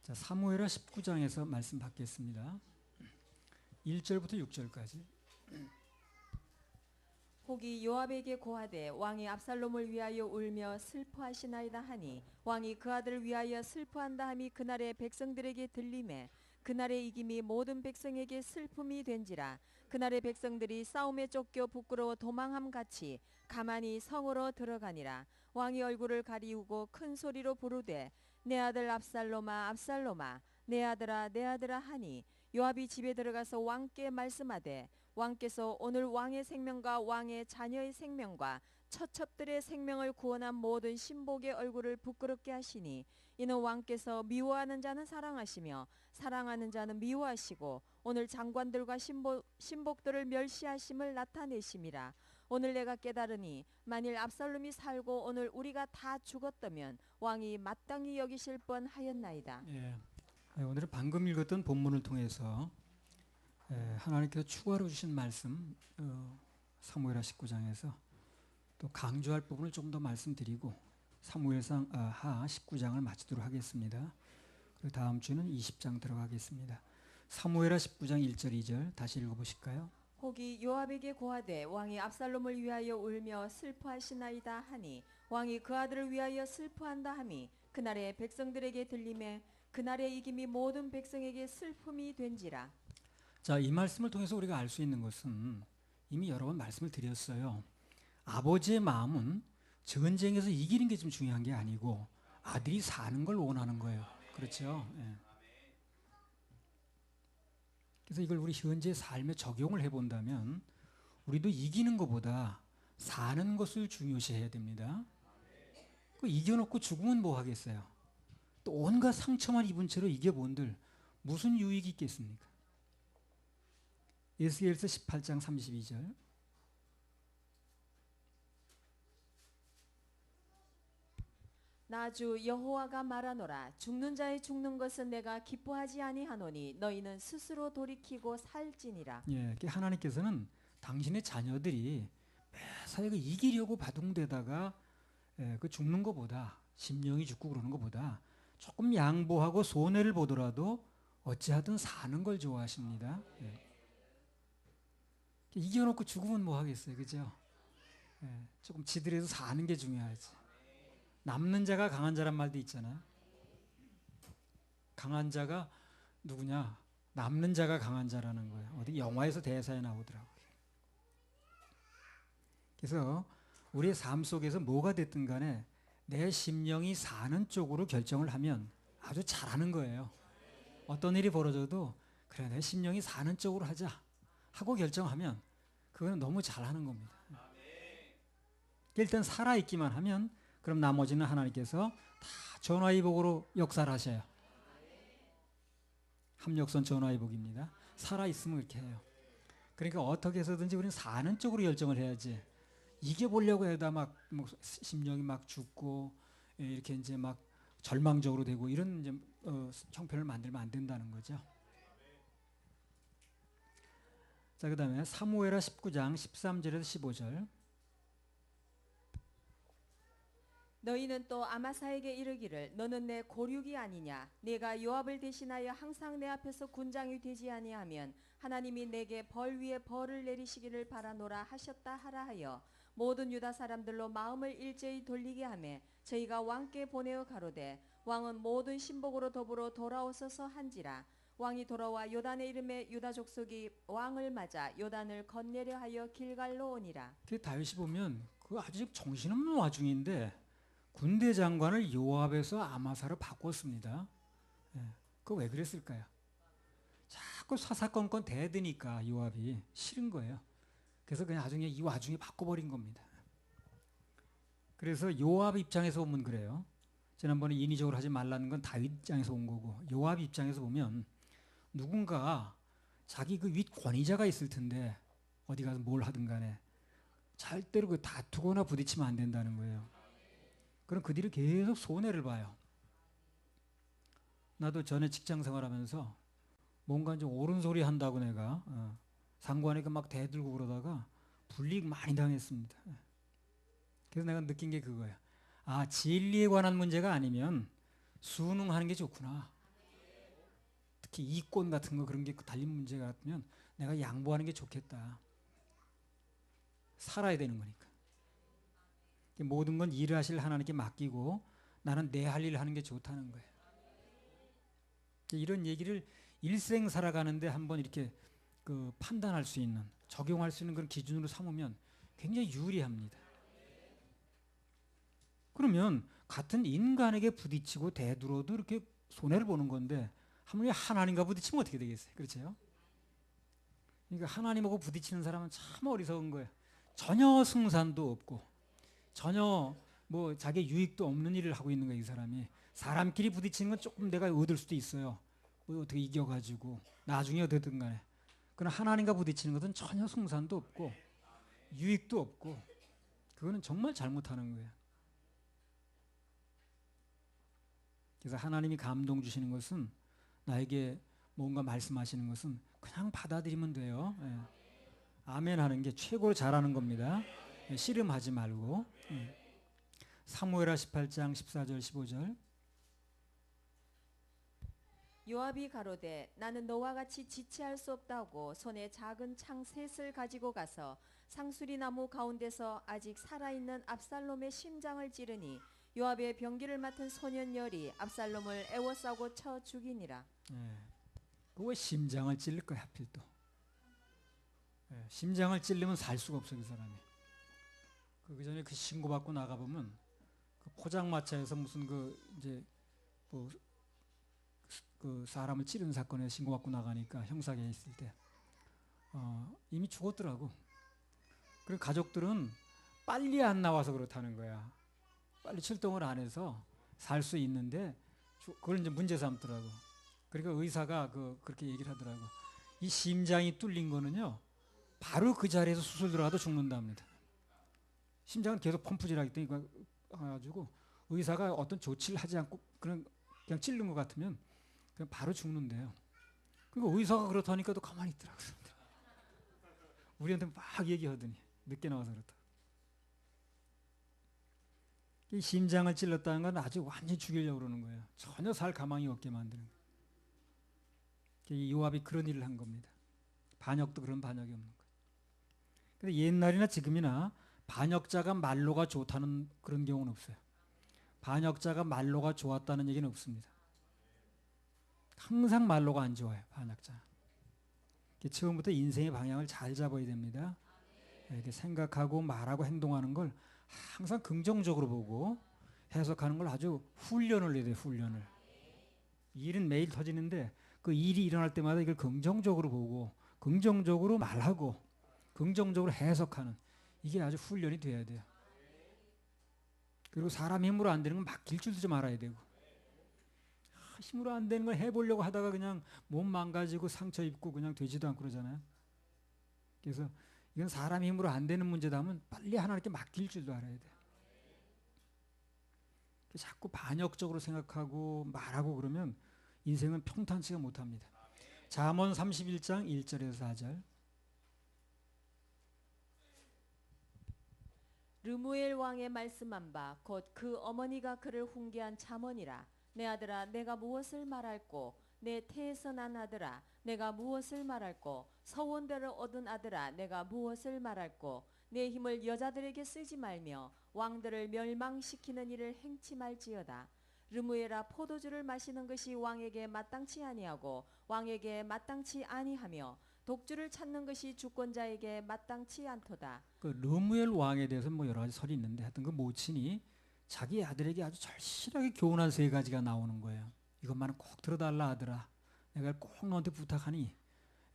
자, 사무엘하 19장에서 말씀 받겠습니다. 1절부터 6절까지. 혹이 요압에게 고하되 왕이 압살롬을 위하여 울며 슬퍼하시나이다 하니 왕이 그 아들을 위하여 슬퍼한다 함이 그날의 백성들에게 들리매 그날의 이김이 모든 백성에게 슬픔이 된지라. 그날의 백성들이 싸움에 쫓겨 부끄러워 도망함 같이 가만히 성으로 들어가니라. 왕이 얼굴을 가리우고 큰 소리로 부르되 내 아들 압살롬아 압살롬아 내 아들아 내 아들아 하니 요압이 집에 들어가서 왕께 말씀하되 왕께서 오늘 왕의 생명과 왕의 자녀의 생명과 처첩들의 생명을 구원한 모든 신복의 얼굴을 부끄럽게 하시니 이는 왕께서 미워하는 자는 사랑하시며 사랑하는 자는 미워하시고 오늘 장관들과 신복들을 멸시하심을 나타내심이라. 오늘 내가 깨달으니 만일 압살롬이 살고 오늘 우리가 다 죽었다면 왕이 마땅히 여기실 뻔하였나이다. 예. 오늘은 방금 읽었던 본문을 통해서 하나님께서 추가로 주신 말씀 사무엘하 19장에서 또 강조할 부분을 좀 더 말씀드리고 사무엘상 하 19장을 마치도록 하겠습니다. 그리고 다음 주는 20장 들어가겠습니다. 사무엘하 19장 1절 2절 다시 읽어보실까요? 혹이 요압에게 고하되 왕이 압살롬을 위하여 울며 슬퍼하시나이다 하니 왕이 그 아들을 위하여 슬퍼한다 함이 그날의 백성들에게 들리매 그날의 이김이 모든 백성에게 슬픔이 된지라. 자, 이 말씀을 통해서 우리가 알 수 있는 것은 이미 여러 번 말씀을 드렸어요. 아버지의 마음은 전쟁에서 이기는 게 좀 중요한 게 아니고 아들이 사는 걸 원하는 거예요. 그렇죠? 예. 그래서 이걸 우리 현재 삶에 적용을 해본다면 우리도 이기는 것보다 사는 것을 중요시해야 됩니다. 그 이겨놓고 죽으면 뭐 하겠어요? 또 온갖 상처만 입은 채로 이겨본들 무슨 유익이 있겠습니까? 에스겔서 18장 32절. 나 주 여호와가 말하노라. 죽는 자의 죽는 것은 내가 기뻐하지 아니하노니 너희는 스스로 돌이키고 살지니라. 예, 하나님께서는 당신의 자녀들이 매사에 이기려고 바둥대다가 그 죽는 것보다 심령이 죽고 그러는 것보다 조금 양보하고 손해를 보더라도 어찌하든 사는 걸 좋아하십니다. 예. 이겨놓고 죽으면 뭐 하겠어요, 그죠? 예, 조금 지더라도 사는 게 중요하지. 남는 자가 강한 자란 말도 있잖아요. 강한 자가 누구냐? 남는 자가 강한 자라는 거예요. 어디 영화에서 대사에 나오더라고요. 그래서 우리의 삶 속에서 뭐가 됐든 간에 내 심령이 사는 쪽으로 결정을 하면 아주 잘하는 거예요. 어떤 일이 벌어져도 그래 내 심령이 사는 쪽으로 하자 하고 결정하면 그거는 너무 잘하는 겁니다. 일단 살아있기만 하면 그럼 나머지는 하나님께서 다 전화위복으로 역사를 하셔요. 합력선 전화위복입니다. 살아있으면 그렇게 해요. 그러니까 어떻게 해서든지 우리는 사는 쪽으로 결정을 해야지 이겨보려고 해도 막 심령이 막 죽고 이렇게 이제 막 절망적으로 되고 이런 이제 형편을 만들면 안 된다는 거죠. 자, 그 다음에 사무엘하 19장 13절에서 15절. 너희는 또 아마사에게 이르기를 너는 내 고륙이 아니냐. 내가 요압을 대신하여 항상 내 앞에서 군장이 되지 아니하면 하나님이 내게 벌 위에 벌을 내리시기를 바라노라 하셨다 하라 하여 모든 유다 사람들로 마음을 일제히 돌리게 하며 저희가 왕께 보내어 가로되 왕은 모든 신복으로 더불어 돌아오소서 한지라. 왕이 돌아와 요단의 이름에 유다 족속이 왕을 맞아 요단을 건네려 하여 길갈로 오니라. 그 다윗이 보면 그 아주 정신없는 와중인데 군대 장관을 요압에서 아마사로 바꿨습니다. 예, 그거 왜 그랬을까요? 자꾸 사사건건 대드니까 요압이 싫은 거예요. 그래서 그냥 나중에 이 와중에 바꿔버린 겁니다. 그래서 요압 입장에서 보면 그래요. 지난번에 인위적으로 하지 말라는 건 다윗 입장에서 온 거고 요압 입장에서 보면 누군가 자기 그 윗 권위자가 있을 텐데 어디 가서 뭘 하든 간에 절대로 그 다투거나 부딪히면 안 된다는 거예요. 그럼 그 뒤로 계속 손해를 봐요. 나도 전에 직장 생활하면서 뭔가 좀 옳은 소리 한다고 내가 상관에게 막 대들고 그러다가 불이익 많이 당했습니다. 그래서 내가 느낀 게 그거예요. 아, 진리에 관한 문제가 아니면 순응하는 게 좋구나. 특히 이권 같은 거 그런 게 달린 문제 같으면 내가 양보하는 게 좋겠다. 살아야 되는 거니까. 모든 건 일을 하실 하나님께 맡기고 나는 내 할 일을 하는 게 좋다는 거예요. 이런 얘기를 일생 살아가는데 한번 이렇게 그 판단할 수 있는, 적용할 수 있는 그런 기준으로 삼으면 굉장히 유리합니다. 그러면 같은 인간에게 부딪히고 대들어도 이렇게 손해를 보는 건데 하물며 하나님과 부딪히면 어떻게 되겠어요? 그렇죠? 그러니까 하나님하고 부딪히는 사람은 참 어리석은 거예요. 전혀 승산도 없고 전혀 뭐 자기 유익도 없는 일을 하고 있는 거예요. 이 사람이. 사람끼리 부딪히는 건 조금 내가 얻을 수도 있어요. 뭐 어떻게 이겨가지고 나중에 어떻든 간에. 그러나 하나님과 부딪히는 것은 전혀 승산도 없고 유익도 없고 그거는 정말 잘못하는 거예요. 그래서 하나님이 감동 주시는 것은 나에게 뭔가 말씀하시는 것은 그냥 받아들이면 돼요. 예. 아멘 하는 게 최고로 잘하는 겁니다. 예, 씨름하지 말고. 사무엘하 18장 14절 15절. 요압이 가로되 나는 너와 같이 지체할 수 없다고 손에 작은 창 셋을 가지고 가서 상수리 나무 가운데서 아직 살아있는 압살롬의 심장을 찌르니 요압의 병기를 맡은 소년 열이 압살롬을 애워싸고 쳐 죽이니라. 예. 왜 심장을 찔릴 거야 하필 또. 예. 심장을 찔르면 살 수가 없어 그 사람이. 그 전에 그 신고받고 나가 보면 그 포장마차에서 무슨 그 이제 뭐 그 사람을 찌른 사건에 신고받고 나가니까 형사계에 있을 때 이미 죽었더라고. 그리고 가족들은 빨리 안 나와서 그렇다는 거야. 빨리 출동을 안 해서 살 수 있는데 그걸 이제 문제 삼더라고. 그러니까 의사가 그렇게 얘기를 하더라고. 이 심장이 뚫린 거는요 바로 그 자리에서 수술 들어가도 죽는답니다. 심장은 계속 펌프질하기 때문에 가지고 의사가 어떤 조치를 하지 않고 그냥 찌른 것 같으면 그냥 바로 죽는데요. 그러니까 의사가 그렇다니까 또 가만히 있더라고요. 우리한테 막 얘기하더니 늦게 나와서 그렇다. 이 심장을 찔렀다는 건 아주 완전히 죽이려고 그러는 거예요. 전혀 살 가망이 없게 만드는 거예요. 이 요압이 그런 일을 한 겁니다. 반역도 그런 반역이 없는 거예요. 근데 옛날이나 지금이나 반역자가 말로가 좋다는 그런 경우는 없어요. 반역자가 말로가 좋았다는 얘기는 없습니다. 항상 말로가 안 좋아요. 반역자. 처음부터 인생의 방향을 잘 잡아야 됩니다. 이렇게 생각하고 말하고 행동하는 걸 항상 긍정적으로 보고 해석하는 걸 아주 훈련을 해야 돼요. 훈련을. 일은 매일 터지는데 그 일이 일어날 때마다 이걸 긍정적으로 보고 긍정적으로 말하고 긍정적으로 해석하는 이게 아주 훈련이 돼야 돼요. 그리고 사람 힘으로 안 되는 건 맡길 줄도 좀 알아야 되고 힘으로 안 되는 걸 해보려고 하다가 그냥 몸 망가지고 상처 입고 그냥 되지도 않고 그러잖아요. 그래서 이건 사람 힘으로 안 되는 문제다 하면 빨리 하나님께 맡길 줄도 알아야 돼요. 자꾸 반역적으로 생각하고 말하고 그러면 인생은 평탄치가 못합니다. 잠언 31장 1절에서 4절. 르무엘 왕의 말씀한 바 곧 그 어머니가 그를 훈계한 잠언이라. 내 아들아 내가 무엇을 말할꼬 내 태에서 난 아들아 내가 무엇을 말할꼬 서원대를 얻은 아들아 내가 무엇을 말할꼬 내 힘을 여자들에게 쓰지 말며 왕들을 멸망시키는 일을 행치 말지어다. 르무엘아 포도주를 마시는 것이 왕에게 마땅치 아니하고 왕에게 마땅치 아니하며 독주를 찾는 것이 주권자에게 마땅치 않도다. 그 르무엘 왕에 대해서 뭐 여러 가지 설이 있는데 하여튼 그 모친이 자기 아들에게 아주 절실하게 교훈한 세 가지가 나오는 거예요. 이것만은 꼭 들어달라 아들아. 내가 꼭 너한테 부탁하니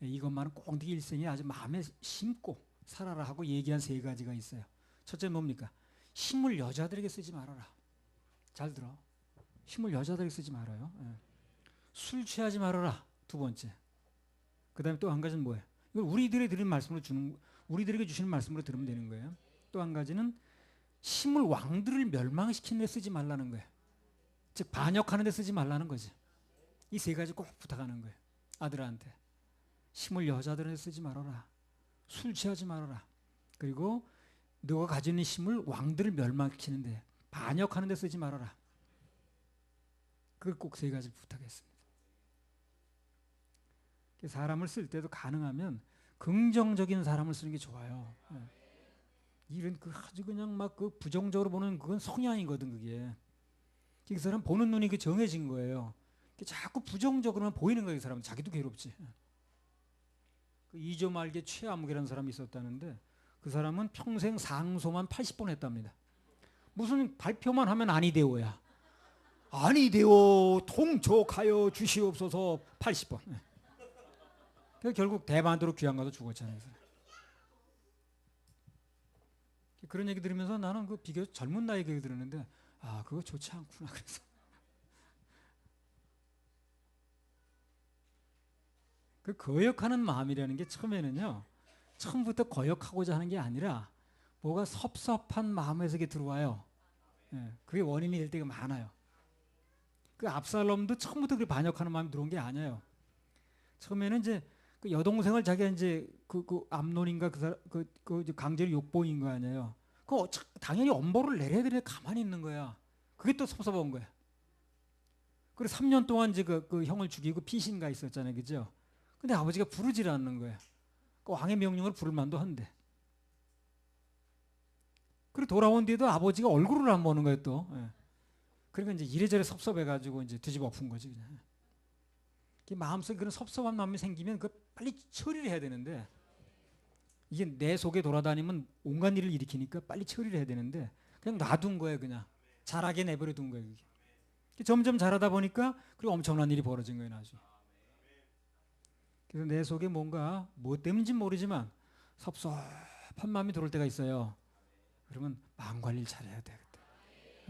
이것만은 꼭 네 일생에 아주 마음에 심고 살아라 하고 얘기한 세 가지가 있어요. 첫째 뭡니까? 힘을 여자들에게 쓰지 말아라. 잘 들어. 힘을 여자들에게 쓰지 말아요. 술 취하지 말아라. 두 번째. 그 다음에 또 한 가지는 뭐예요? 이걸 우리들에게 주시는 말씀으로 들으면 되는 거예요. 또 한 가지는 힘을 왕들을 멸망시키는 데 쓰지 말라는 거예요. 즉 반역하는 데 쓰지 말라는 거지. 이 세 가지 꼭 부탁하는 거예요. 아들한테. 힘을 여자들한테 쓰지 말아라. 술 취하지 말아라. 그리고 너가 가지고 있는 힘을 왕들을 멸망시키는 데 반역하는 데 쓰지 말아라. 그걸 꼭 세 가지 부탁했습니다. 사람을 쓸 때도 가능하면 긍정적인 사람을 쓰는 게 좋아요. 예. 이런 그 아주 그냥 막 그 부정적으로 보는 그건 성향이거든 그게. 그 사람 보는 눈이 그 정해진 거예요. 자꾸 부정적으로만 보이는 거예요. 그 사람은 자기도 괴롭지. 그 2조 말기에 최암욱이라는 사람이 있었다는데 그 사람은 평생 상소만 80번 했답니다. 무슨 발표만 하면 아니되오야. 아니되오 통촉하여 주시옵소서 80번. 그래서 결국 대만도로 귀양 가서 죽었잖아요. 그런 얘기 들으면서 나는 그 비교적 젊은 나이에 그 얘기 들었는데 아 그거 좋지 않구나. 그래서 그 거역하는 마음이라는 게 처음에는요. 처음부터 거역하고자 하는 게 아니라 뭐가 섭섭한 마음에서 이게 들어와요. 예, 그게 원인이 될 때가 많아요. 그 압살롬도 처음부터 그 반역하는 마음이 들어온 게 아니에요. 처음에는 이제 그 여동생을 자기가 이제 그 암논인가 그 강제로 욕보인 거 아니에요. 그 당연히 엄벌을 내려야 되는데 가만히 있는 거야. 그게 또 섭섭한 거야. 그리고 3년 동안 이제 그 형을 죽이고 피신가 있었잖아요, 그죠? 근데 아버지가 부르질 않는 거야. 그 왕의 명령을 부를 만도 한데. 그리고 돌아온 뒤에도 아버지가 얼굴을 안 보는 거예요 또. 예. 그러니까 이제 이래저래 섭섭해가지고 이제 뒤집어 엎은 거지 그냥. 마음속에 그런 섭섭한 마음이 생기면 그 빨리 처리를 해야 되는데 이게 내 속에 돌아다니면 온갖 일을 일으키니까 빨리 처리를 해야 되는데 그냥 놔둔 거예요 그냥. 자라게 내버려 둔 거예요 그게. 점점 자라다 보니까 그리고 엄청난 일이 벌어진 거예요 나중에. 그래서 내 속에 뭔가 뭐 때문인지 모르지만 섭섭한 마음이 들어올 때가 있어요. 그러면 마음 관리를 잘해야 돼. 그때.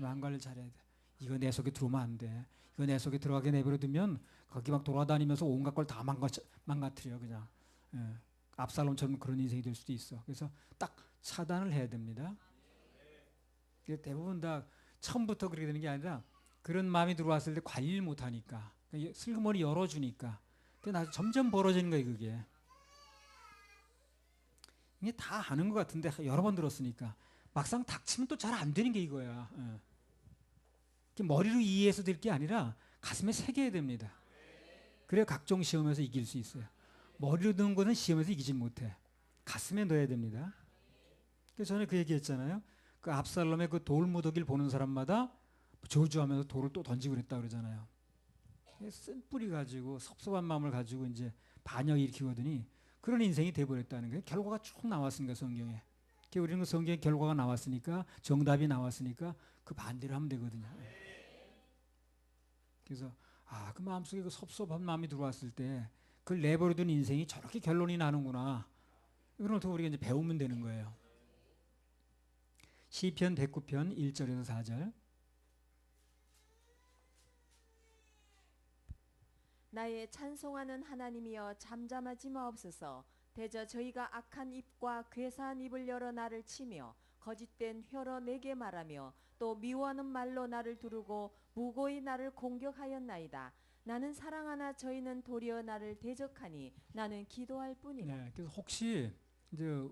마음 관리를 잘해야 돼. 이거 내 속에 들어오면 안 돼. 이거 내 속에 들어가게 내버려 두면 거기 막 돌아다니면서 온갖 걸 다 망가뜨려 그냥. 예. 압살롬처럼 그런 인생이 될 수도 있어. 그래서 딱 차단을 해야 됩니다. 대부분 다 처음부터 그렇게 되는 게 아니라 그런 마음이 들어왔을 때 관리를 못하니까 슬그머니 열어주니까 나중에 점점 벌어지는 거예요 그게. 이게 다 아는 것 같은데 여러 번 들었으니까 막상 닥치면 또 잘 안 되는 게 이거야. 예. 머리로 이해해서 될 게 아니라 가슴에 새겨야 됩니다. 그래야 각종 시험에서 이길 수 있어요. 머리로 드는 것은 시험에서 이기지 못해. 가슴에 넣어야 됩니다. 그래서 전에 그 얘기했잖아요. 그 압살롬의 그 돌무더기를 보는 사람마다 저주하면서 돌을 또 던지고 그랬다 그러잖아요. 쓴 뿌리 가지고 섭섭한 마음을 가지고 이제 반역 일으키거든요. 그런 인생이 돼버렸다는 거예요. 결과가 쭉 나왔으니까 성경에. 우리는 그 성경에 결과가 나왔으니까 정답이 나왔으니까 그 반대로 하면 되거든요. 그래서 그 마음속에 그 섭섭한 마음이 들어왔을 때 그걸 내버려둔 인생이 저렇게 결론이 나는구나. 이걸 또 우리가 이제 배우면 되는 거예요. 시편 109편 1절에서 4절. 나의 찬송하는 하나님이여 잠잠하지 마옵소서. 대저 저희가 악한 입과 괴사한 입을 열어 나를 치며 거짓된 혀로 내게 말하며 또 미워하는 말로 나를 두르고 무고히 나를 공격하였나이다. 나는 사랑하나 저희는 도리어 나를 대적하니 나는 기도할 뿐이다. 네, 그래서 혹시 이제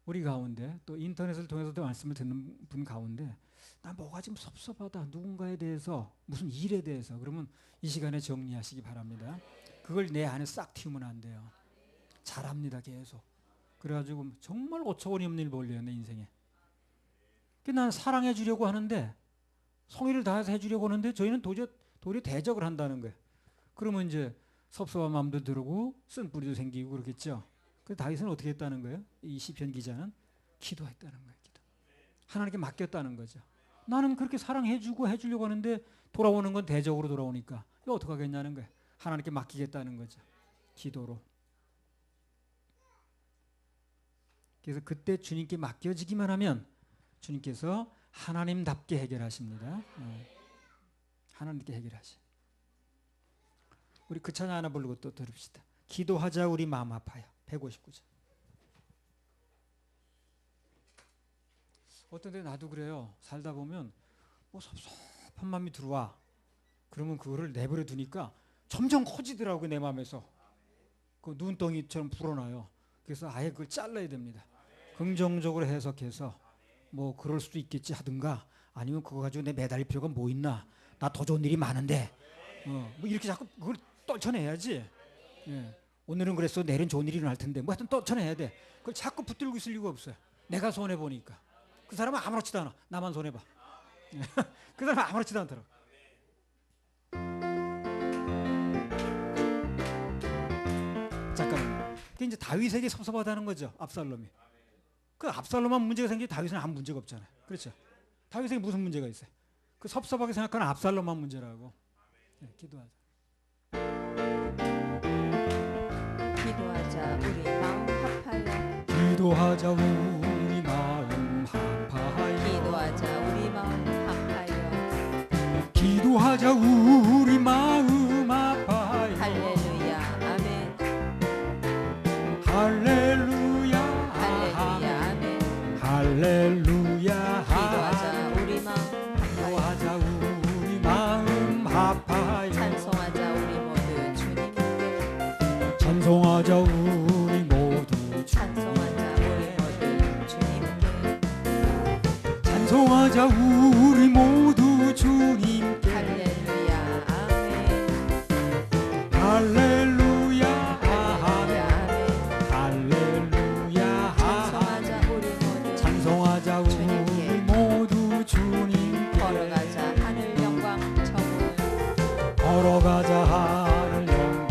우리 가운데 또 인터넷을 통해서도 말씀을 듣는 분 가운데 나 뭐가 좀 섭섭하다 누군가에 대해서 무슨 일에 대해서 그러면 이 시간에 정리하시기 바랍니다. 그걸 내 안에 싹 틔우면 안 돼요. 잘합니다 계속. 그래가지고 정말 어처구니 없는 일 벌려요 내 인생에. 난 사랑해 주려고 하는데 성의를 다해서 해주려고 하는데 저희는 도리어 대적을 한다는 거예요. 그러면 이제 섭섭한 마음도 들고 쓴뿌리도 생기고 그렇겠죠. 그래서 다윗은 어떻게 했다는 거예요? 이 시편 기자는 기도했다는 거예요. 기도. 하나님께 맡겼다는 거죠. 나는 그렇게 사랑해주고 해주려고 하는데 돌아오는 건 대적으로 돌아오니까 이거 어떡하겠냐는 거예요. 하나님께 맡기겠다는 거죠. 기도로. 그래서 그때 주님께 맡겨지기만 하면 주님께서 하나님답게 해결하십니다. 하나님께 해결하시. 우리 그 찬양 하나 부르고 또 들읍시다. 기도하자 우리 마음 아파요. 159절. 어떤 데 나도 그래요. 살다 보면 뭐 섭섭한 마음이 들어와. 그러면 그거를 내버려 두니까 점점 커지더라고요. 내 마음에서. 그 눈덩이처럼 불어나요. 그래서 아예 그걸 잘라야 됩니다. 긍정적으로 해석해서 뭐 그럴 수도 있겠지 하든가 아니면 그거 가지고 내 매달릴 필요가 뭐 있나. 나 더 좋은 일이 많은데 뭐 이렇게 자꾸 그걸 떨쳐내야지. 예. 오늘은 그랬어, 내일은 좋은 일이 일어날 텐데 뭐 하여튼 떨쳐내야 돼. 그걸 자꾸 붙들고 있을 이유가 없어요. 내가 손해 보니까. 그 사람은 아무렇지도 않아. 나만 손해 봐. 그 사람은 아무렇지도 않더라고. 잠깐만. 그 이제 다윗에게 섭섭하다는 거죠. 압살롬이. 그 압살롬만 문제가 생기지 다윗은 아무 문제가 없잖아요. 그렇죠? 다윗에게 무슨 문제가 있어요? 그 섭섭하게 생각하는 압살롬만 문제라고. 네, 기도하자. 기도하자 우리 마음 합하여. 기도하자 우리 마음 합하여. 기도하자 우리 마음 합하여. 기도하자 우리 마음 합하여. 할렐루야 아멘. 할렐루야 할렐루야 아멘. 할렐루야. 기도하자 우리 마음 합하여. 기도하자 우리 마음 합하여. 찬송하자 우리 모두 주님께. 찬송하자 우리 모두 찬송하자 우리 모두 주님께. 찬송하자 우리 모두 주님께. 할렐루야 아멘. 할렐루야 할렐루야 아멘. 할렐루야. 찬송하자 우리 모두. 찬송하자 우리 주님께. 모두 주님께. 걸어가자 하늘 영광 저물. 걸어가자 하늘 영광.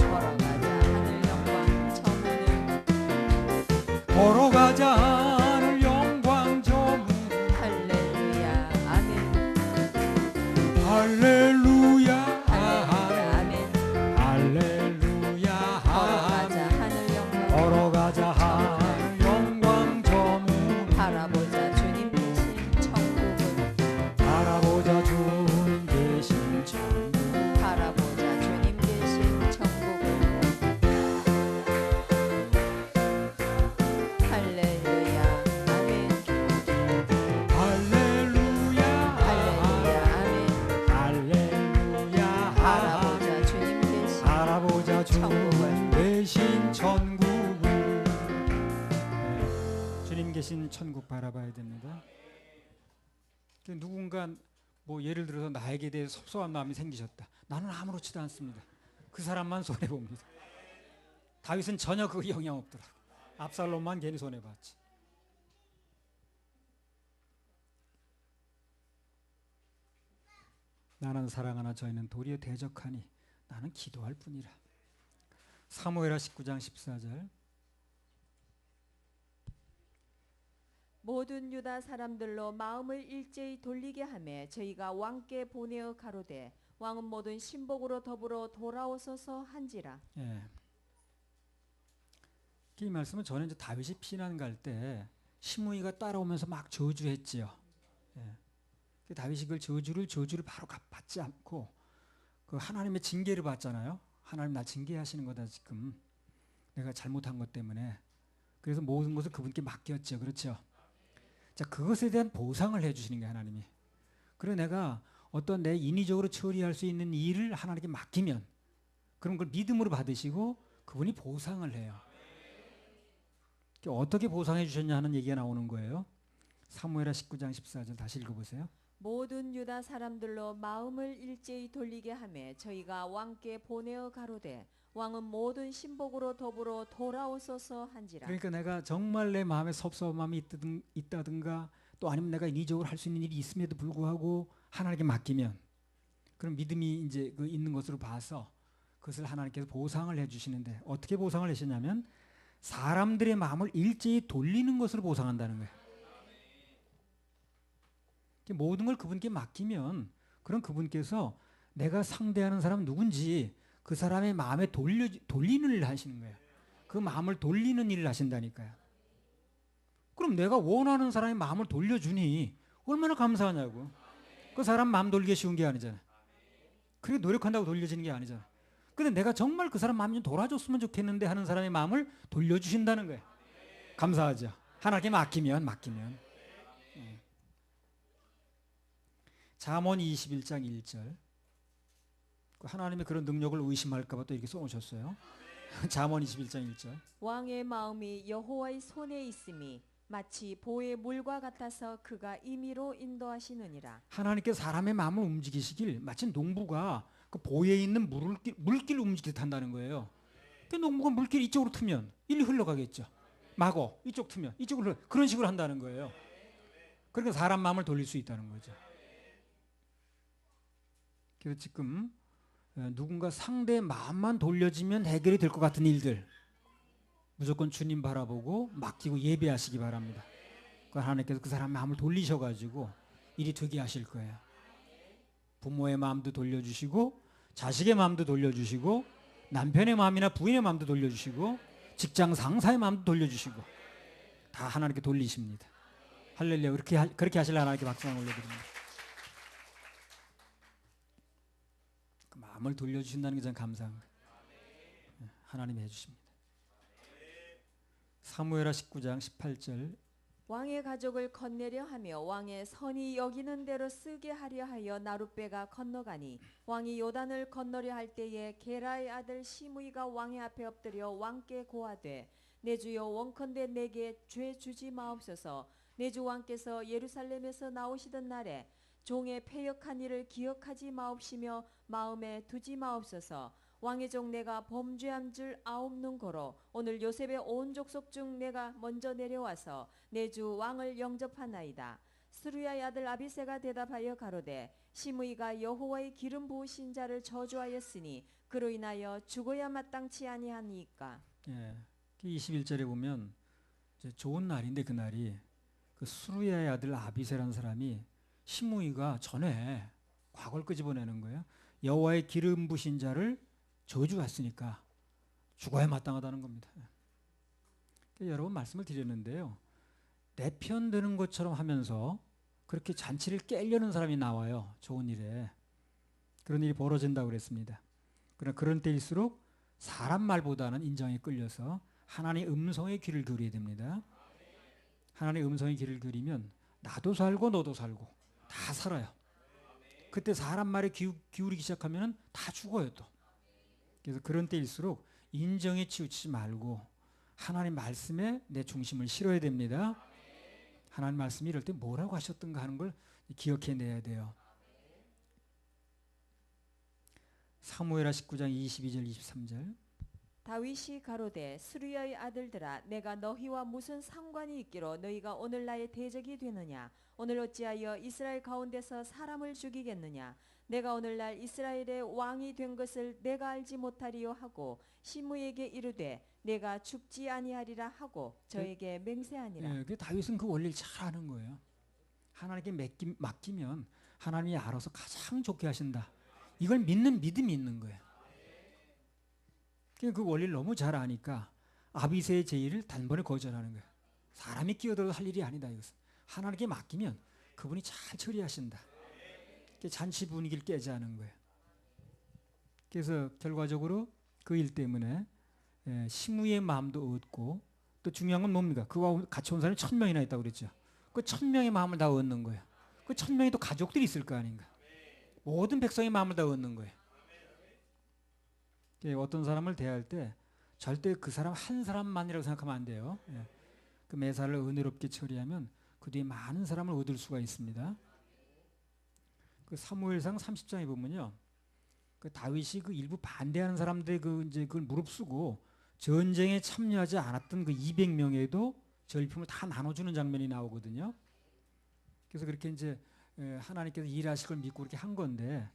걸어가자 하늘 영광 저물을. 걸어가자 하늘 영광 저문. 할렐루야 아멘. 할렐루야 할렐루야 아멘. 할렐루야. 걸어가자 하늘 영광. 걸어가자 하늘 영광 저문. 바라보자 주님 계신 천국을. 바라보자 주님 계신 천국. 바라보자 주님 계신 천국을. 할렐루야 아멘. 할렐루야 할렐루야 아멘. 할렐루야. 바라보자 주님 계신 바라보자 주님 천국을. 계신 천국을. 네, 주님 계신 천국 바라봐야 됩니다. 누군가 뭐 예를 들어서 나에게 대해 섭섭한 마음이 생기셨다. 나는 아무렇지도 않습니다. 그 사람만 손해 봅니다. 다윗은 전혀 그 영향 없더라고. 압살롬만 괜히 손해 봤지. 나는 사랑하나 저희는 도리어 대적하니 나는 기도할 뿐이라. 사무엘하 19장 14절. 모든 유다 사람들로 마음을 일제히 돌리게 하며 저희가 왕께 보내어 가로되 왕은 모든 신복으로 더불어 돌아오소서 한지라. 예. 이 말씀은 저는 이제 다윗이 피난 갈 때 시므이가 따라오면서 막 저주했지요. 예. 다윗이 그 저주를 바로 받지 않고 그 하나님의 징계를 받잖아요. 하나님 나 징계하시는 거다 지금. 내가 잘못한 것 때문에. 그래서 모든 것을 그분께 맡겼죠. 그렇죠. 자, 그것에 대한 보상을 해주시는 게 하나님이. 그리고 내가 어떤 내 인위적으로 처리할 수 있는 일을 하나님께 맡기면 그런 걸 믿음으로 받으시고 그분이 보상을 해요. 어떻게 보상해 주셨냐 하는 얘기가 나오는 거예요. 사무엘하 19장 14절 다시 읽어보세요. 모든 유다 사람들로 마음을 일제히 돌리게 하며 저희가 왕께 보내어 가로되 왕은 모든 신복으로 더불어 돌아오소서 한지라. 그러니까 내가 정말 내 마음에 섭섭한 마음이 있다든가 또 아니면 내가 인위적으로 할 수 있는 일이 있음에도 불구하고 하나님께 맡기면 그런 믿음이 이제 그 있는 것으로 봐서 그것을 하나님께서 보상을 해주시는데 어떻게 보상을 하시냐면 사람들의 마음을 일제히 돌리는 것으로 보상한다는 거예요. 모든 걸 그분께 맡기면 그럼 그분께서 내가 상대하는 사람 누군지 그 사람의 마음에 돌리는 일을 하시는 거예요. 그 마음을 돌리는 일을 하신다니까요. 그럼 내가 원하는 사람의 마음을 돌려주니 얼마나 감사하냐고. 그 사람 마음 돌리기 쉬운 게 아니잖아. 그렇게 노력한다고 돌려지는 게 아니잖아. 근데 내가 정말 그 사람 마음 좀 돌아줬으면 좋겠는데 하는 사람의 마음을 돌려주신다는 거예요. 감사하죠. 하나님께 맡기면. 잠언 21장 1절. 하나님의 그런 능력을 의심할까 봐 또 이렇게 써놓으셨어요. 잠언 21장 1절. 왕의 마음이 여호와의 손에 있음이 마치 보의 물과 같아서 그가 임의로 인도하시느니라. 하나님께서 사람의 마음을 움직이시길 마치 농부가 그 보에 있는 물길 움직일 한다는 거예요. 그 농부가 물길 이쪽으로 트면 일리 흘러가겠죠. 마고 이쪽 트면 이쪽으로 그런 식으로 한다는 거예요. 그러니까 사람 마음을 돌릴 수 있다는 거죠. 그래서 지금 누군가 상대의 마음만 돌려지면 해결이 될 것 같은 일들 무조건 주님 바라보고 맡기고 예배하시기 바랍니다. 그 하나님께서 그 사람 마음을 돌리셔가지고 일이 되게 하실 거예요. 부모의 마음도 돌려주시고 자식의 마음도 돌려주시고 남편의 마음이나 부인의 마음도 돌려주시고 직장 상사의 마음도 돌려주시고 다 하나님께 돌리십니다. 할렐루야. 그렇게 하실 하나님께 박수 한번 올려드립니다. 그 마음을 돌려주신다는 게 저는 감사한 거예요. 하나님이 해주십니다. 사무엘하 19장 18절 왕의 가족을 건네려 하며 왕의 선이 여기는 대로 쓰게 하려 하여 나룻배가 건너가니 왕이 요단을 건너려 할 때에 게라의 아들 시므이가 왕의 앞에 엎드려 왕께 고하되 내 주여 원컨대 내게 죄 주지 마옵소서. 내 주 왕께서 예루살렘에서 나오시던 날에 종의 패역한 일을 기억하지 마옵시며 마음에 두지 마옵소서. 왕의 종 내가 범죄한 줄 아옵는 고로 오늘 요셉의 온 족속 중 내가 먼저 내려와서 내 주 왕을 영접하나이다. 스루야의 아들 아비새가 대답하여 가로되 시므이가 여호와의 기름 부으신 자를 저주하였으니 그로 인하여 죽어야 마땅치 아니하니까. 예, 21절에 보면 이제 좋은 날인데 그날이 그 스루야의 아들 아비새라는 사람이 시므이가 전에 과거를 끄집어내는 거예요. 여호와의 기름 부신 자를 저주했으니까 죽어야 마땅하다는 겁니다. 그러니까 여러 번 말씀을 드렸는데요. 내 편 드는 것처럼 하면서 그렇게 잔치를 깨려는 사람이 나와요. 좋은 일에. 그런 일이 벌어진다고 그랬습니다. 그러나 그런 때일수록 사람 말보다는 인정에 끌려서 하나님의 음성에 귀를 기울여야 됩니다. 하나님의 음성에 귀를 기울이면 나도 살고 너도 살고 다 살아요. 그때 사람 말에 기울이기 시작하면 다 죽어요 또. 그래서 그런 때일수록 인정에 치우치지 말고 하나님 말씀에 내 중심을 실어야 됩니다. 하나님 말씀이 이럴 때 뭐라고 하셨던가 하는 걸 기억해내야 돼요. 사무엘하 19장 22절 23절 다윗이 가로되 스루야의 아들들아 내가 너희와 무슨 상관이 있기로 너희가 오늘 나의 대적이 되느냐. 오늘 어찌하여 이스라엘 가운데서 사람을 죽이겠느냐. 내가 오늘날 이스라엘의 왕이 된 것을 내가 알지 못하리요 하고 시므에게 이르되 내가 죽지 아니하리라 하고 저에게 맹세하니라. 그 다윗은 그 원리를 잘 아는 거예요. 하나님께 맡기면 하나님이 알아서 가장 좋게 하신다. 이걸 믿는 믿음이 있는 거예요. 그 원리를 너무 잘 아니까 아비새의 제의를 단번에 거절하는 거예요. 사람이 끼어들어도 할 일이 아니다 이것은. 하나님께 맡기면 그분이 잘 처리하신다. 잔치 분위기를 깨지 않은 거예요. 그래서 결과적으로 그 일 때문에 시므이의 마음도 얻고 또 중요한 건 뭡니까? 그와 같이 온 사람이 1000명이나 있다고 그랬죠. 그 1000명의 마음을 다 얻는 거예요. 그 1000명이 또 가족들이 있을 거 아닌가. 모든 백성의 마음을 다 얻는 거예요. 어떤 사람을 대할 때 절대 그 사람 한 사람만이라고 생각하면 안 돼요. 그 매사를 은혜롭게 처리하면 그 뒤에 많은 사람을 얻을 수가 있습니다. 그 사무엘상 30장에 보면요, 그 다윗이 그 일부 반대하는 사람들의 그걸 무릅쓰고 전쟁에 참여하지 않았던 그 200명에도 절품을 다 나눠주는 장면이 나오거든요. 그래서 그렇게 이제 하나님께서 일하실 걸 믿고 그렇게 한 건데